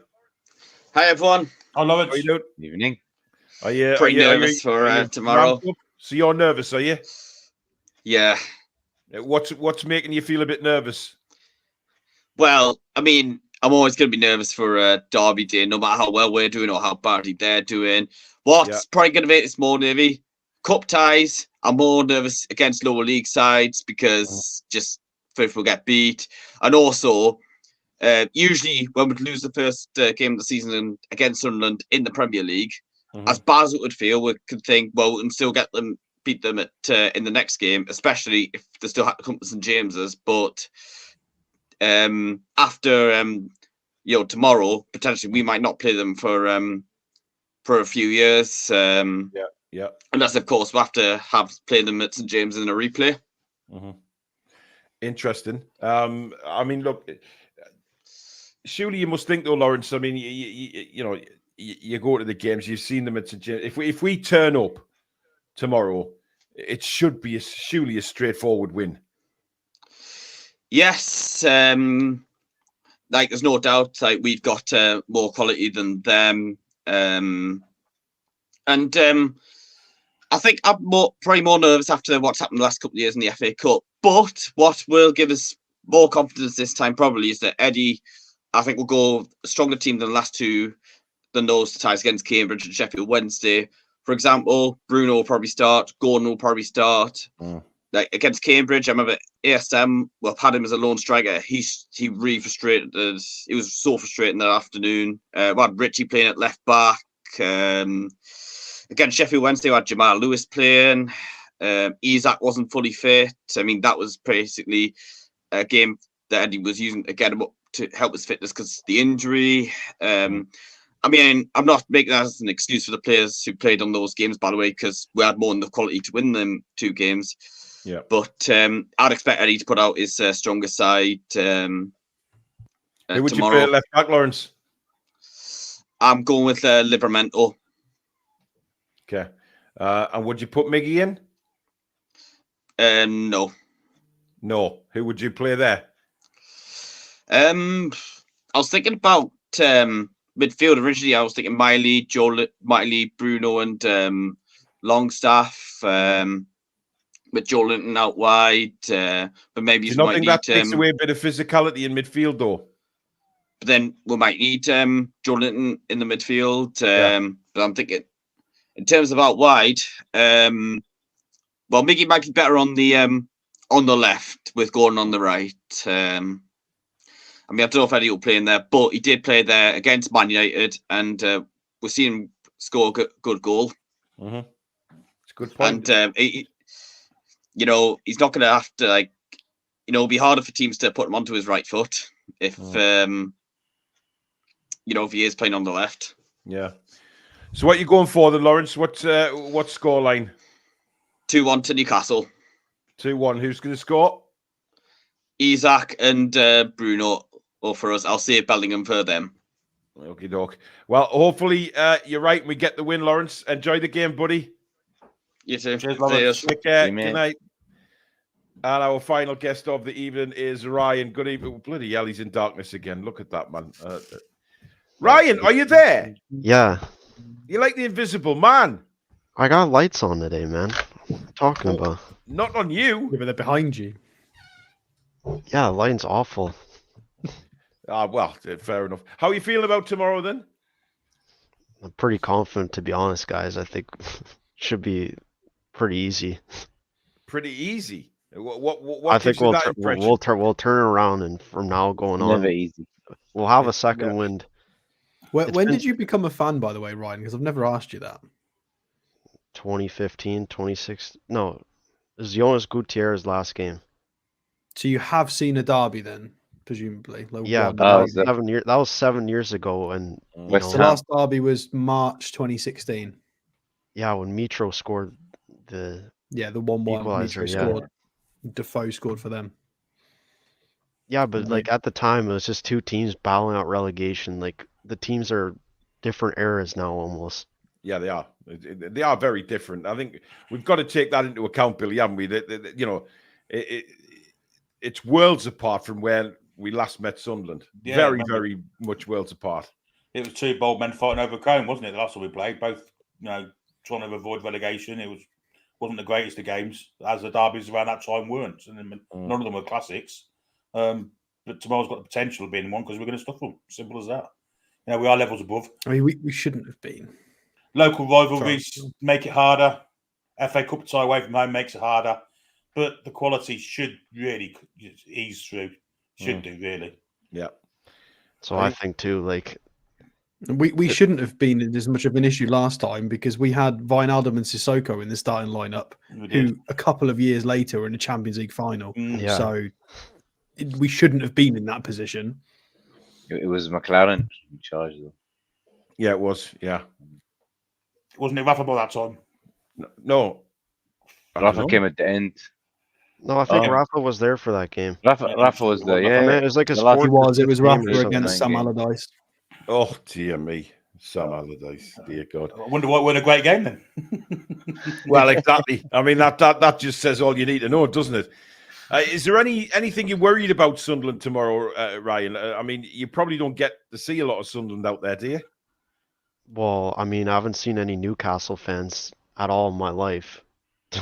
Hi everyone. Hello, Lawrence. How are you doing? Evening. Are you pretty nervous for tomorrow? So you're nervous, are you? Yeah. What's making you feel a bit nervous? Well, I mean, I'm always going to be nervous for Derby Day, no matter how well we're doing or how badly they're doing. What's probably going to make this more nervy? Cup ties. I'm more nervous against lower league sides because just if we'll get beat. And also, usually when we lose the first game of the season against Sunderland in the Premier League, as bad as it would feel, we could think, well, we can still beat them at in the next game, especially if they still have to come to St James's. But after tomorrow, potentially we might not play them for a few years. Unless, of course, we have to play them at St James's in a replay. Interesting. I mean, look, surely you must think though, Lawrence. I mean, you go to the games, you've seen them at St James. If we turn up tomorrow, it should be surely a straightforward win. Yes, there's no doubt. We've got more quality than them, and I think I'm probably more nervous after what's happened the last couple of years in the FA Cup. But what will give us more confidence this time probably is that Eddie, I think, will go a stronger team than the last two, than those ties against Cambridge and Sheffield Wednesday. For example, Bruno will probably start, Gordon will probably start. Like against Cambridge, I remember ASM, had him as a lone striker. He really frustrated us. He was so frustrating that afternoon. We had Richie playing at left back. Against Sheffield Wednesday, we had Jamal Lewis playing. Isaac wasn't fully fit. I mean, that was basically a game that Eddie was using to get him up to help his fitness because of the injury. I mean, I'm not making that as an excuse for the players who played on those games, by the way, because we had more than the quality to win them 2 games. Yeah. But I'd expect Eddie to put out his strongest side Who would tomorrow. you play at left back, Lawrence? I'm going with Livramento. Okay. And would you put Miggy in? No. No. Who would you play there? I was thinking about midfield originally. I was thinking Miley, Bruno, and Longstaff. With Joe Linton out wide, but maybe Do you not think that takes away a bit of physicality in midfield, though? But then we might need Joe Linton in the midfield. But I'm thinking, in terms of out wide, well, Miggy might be better on the left with Gordon on the right. I mean, I don't know if Eddie will play in there, but he did play there against Man United, and we've seen him score a good goal. Mm-hmm. It's a good point. And you know, he's not going to have to, like, you know, it'll be harder for teams to put him onto his right foot if, you know, if he is playing on the left. Yeah. So what are you going for then, Lawrence? What scoreline? 2-1 to Newcastle. 2-1. Who's going to score? Isaac and Bruno. Or for us, I'll say Bellingham for them. Okie doke. Well, hopefully you're right and we get the win, Lawrence. Enjoy the game, buddy. You too. Cheers, Lawrence. Take care. Good night. And our final guest of the evening is Ryan. Good evening. Bloody hell, he's in darkness again. Look at that, man. Ryan, are you there? Yeah. You're like the invisible man. I got lights on today, man. What are you talking about? Not on you. Yeah, but they're behind you. Yeah, lighting's awful. Well, fair enough. How are you feeling about tomorrow then? I'm pretty confident, to be honest, guys. I think should be pretty easy. Pretty easy. What I think gives you that impression? we'll turn around, and from now going on, Never easy. We'll have a second wind. When did you become a fan, by the way, Ryan? Because I've never asked you that. 2015, 2016. No, it was Jonas Gutierrez last game. So you have seen a derby then, presumably. Like Yeah, one that was derby. that was 7 years ago, and The last derby was March 2016. Yeah, when Mitro scored the 1-1 equalizer. Mitro Yeah. scored. Defoe scored for them. Yeah, but like at the time, it was just 2 teams battling out relegation. Like the teams are different eras now, almost. Yeah, they are. They are very different. I think we've got to take that into account, Billy, haven't we? You know, it's worlds apart from where we last met Sunderland. Yeah, very much worlds apart. It was 2 bold men fighting over a cone, wasn't it? The last time we played, both, you know, trying to avoid relegation. It wasn't the greatest of games, as the derbies around that time weren't, and none of them were classics. But tomorrow's got the potential of being one because we're going to stuff them. Simple as that. You know, we are levels above. I mean, we shouldn't have been. Local rivalries make it harder. FA Cup tie away from home makes it harder. But the quality should really ease through. Should do, really. Yeah. So I think too, like we shouldn't have been as much of an issue last time because we had Wijnaldum and Sissoko in the starting lineup, who a couple of years later were in the Champions League final. Yeah. So we shouldn't have been in that position. It was McLaren in charge, though. Yeah, it was. Yeah. Wasn't it Rafa by that time? No. Rafa came at the end. No, I think Rafa was there for that game. Rafa was there, yeah. I mean, it was like his It was 4th Rafa game or against Sam something. Allardyce. Oh, dear me. Sam Allardyce. Dear God. I wonder what won a great game then. Well, exactly. I mean, that just says all you need to know, doesn't it? Is there anything you're worried about Sunderland tomorrow, Ryan? I mean, you probably don't get to see a lot of Sunderland out there, do you? Well, I mean, I haven't seen any Newcastle fans at all in my life.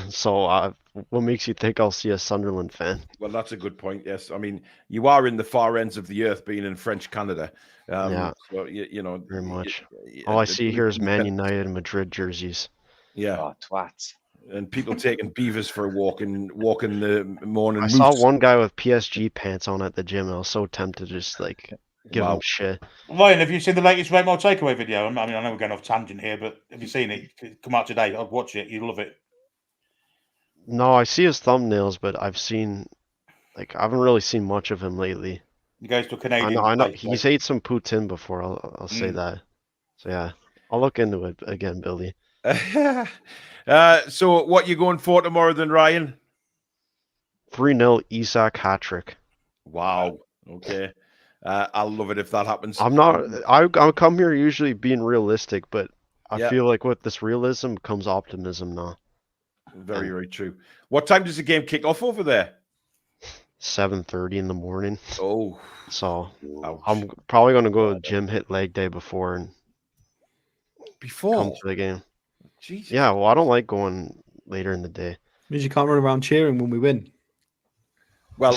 So what makes you think I'll see a Sunderland fan? Well, that's a good point. Yes, I mean you are in the far ends of the earth, being in French Canada. Yeah, so you know very much. All I see here is Man United and Madrid jerseys. Yeah, oh, twats. And people taking beavers for a walk in the morning. I saw one guy with PSG pants on at the gym, and I was so tempted to just like give him shit. Ryan, have you seen the latest Rainbow Takeaway video? I mean, I know we're going off tangent here, but have you seen it? Come out today. I'd watch it. You'll love it. No, I see his thumbnails, but I haven't really seen much of him lately. He goes to a Canadian. I know. He's ate some poutine before. I'll say that. So yeah, I'll look into it again, Billy. So what you going for tomorrow then, Ryan? 3-0 Isak hat-trick. Wow. Okay. I'll love it if that happens. I'll come here usually being realistic, but I Yeah. feel like with this realism comes optimism now. Very, very true. What time does the game kick off over there? 7:30 in the morning. Oh. So Ouch. I'm probably going to go to the gym, hit leg day before and come to the game. Jesus. Yeah, well, I don't like going later in the day. Means you can't run around cheering when we win. Well,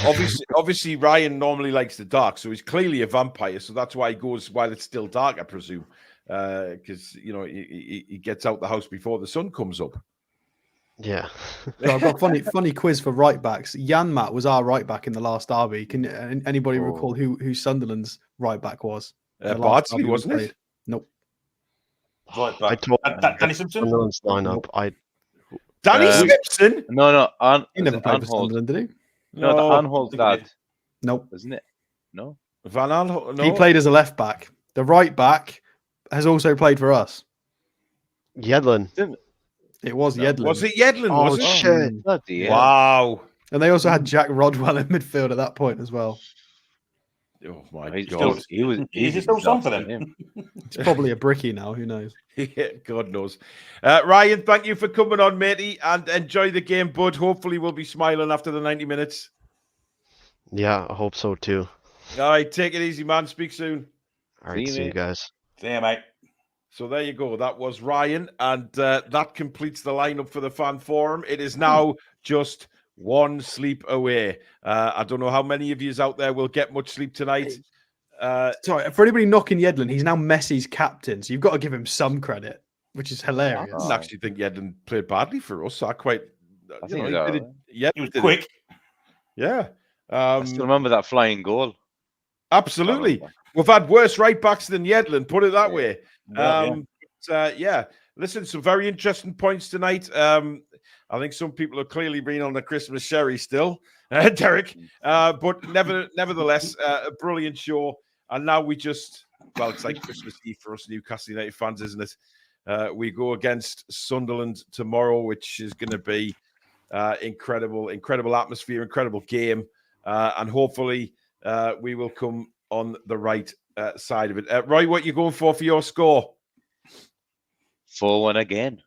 obviously, Ryan normally likes the dark, so he's clearly a vampire. So that's why he goes while it's still dark, I presume, because he gets out the house before the sun comes up. Yeah. So I've got a funny quiz for right backs. Janmat was our right back in the last derby. Can anybody recall who Sunderland's right back was? Bardsley, wasn't it? Nope. Right back. I told Danny Simpson. Sunderland's lineup. Danny Simpson? No. He never played for Sunderland, did he? No, the Anholt lad. Nope. Isn't it? No. Van Aanholt? No. He played as a left back. The right back has also played for us. Yedlin. It was Yedlin. Was it Yedlin? Oh, was it? shit. Bloody hell. Wow. And they also had Jack Rodwell in midfield at that point as well. Oh my He's God. Is it still some for them? It's probably a bricky now. Who knows? Yeah, God knows. Ryan, thank you for coming on, matey, and enjoy the game, bud. Hopefully we'll be smiling after the 90 minutes. Yeah, I hope so too. All right, take it easy, man. Speak soon. All right, see you guys. See you, mate. So there you go. That was Ryan, and that completes the lineup for the fan forum. It is now just one sleep away. I don't know how many of you out there will get much sleep tonight. Sorry, for anybody knocking Yedlin, he's now Messi's captain, so you've got to give him some credit, which is hilarious. I didn't actually think Yedlin played badly for us. I think he was quick. Yeah. I still remember that flying goal. Absolutely. We've had worse right backs than Yedlin, put it that way. Yeah. Listen, some very interesting points tonight. I think some people are clearly been on the Christmas sherry still, Derek. But nevertheless, a brilliant show. And now it's like Christmas Eve for us Newcastle United fans, isn't it? We go against Sunderland tomorrow, which is going to be incredible atmosphere, incredible game. And hopefully we will come on the right side of it. Roy, what are you going for your score? 4-1 again.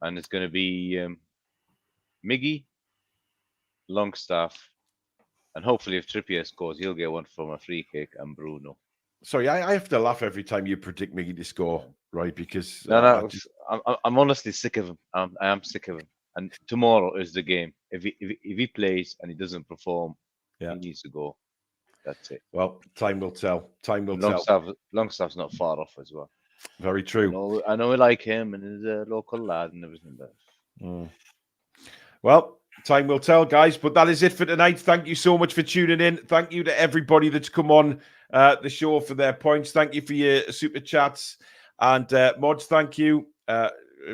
And it's going to be Miggy, Longstaff, and hopefully if Trippier scores, he'll get one from a free kick, and Bruno. Sorry, I have to laugh every time you predict Miggy to score, right? Because I'm honestly sick of him. I am sick of him. And tomorrow is the game. If he plays and he doesn't perform, he needs to go. That's it. Well, time will tell. Time will tell. Longstaff's not far off as well. Very true. I know we like him and he's a local lad and everything. But... Well, time will tell, guys. But that is it for tonight. Thank you so much for tuning in. Thank you to everybody that's come on the show for their points. Thank you for your super chats. And Mods, thank you.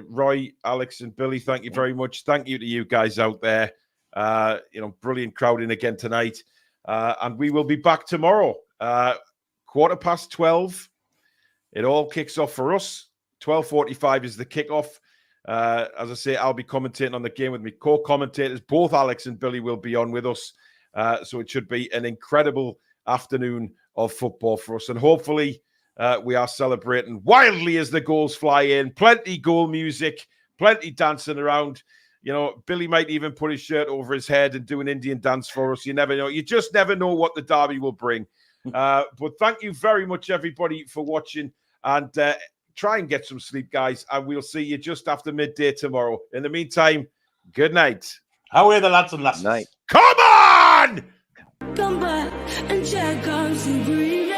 Roy, Alex, and Billy, thank you very much. Thank you to you guys out there. Brilliant crowding again tonight. And we will be back tomorrow, 12:15. It all kicks off for us. 12:45 is the kickoff. As I say, I'll be commentating on the game with me co-commentators. Both Alex and Billy will be on with us. So it should be an incredible afternoon of football for us. And hopefully we are celebrating wildly as the goals fly in. Plenty goal music, plenty dancing around. Billy might even put his shirt over his head and do an Indian dance for us. You never know. You just never know what the derby will bring. But thank you very much, everybody, for watching. And try and get some sleep, guys. And we'll see you just after midday tomorrow. In the meantime, good night. How are the lads and lasses? Night. Come on! Come back and check on some green.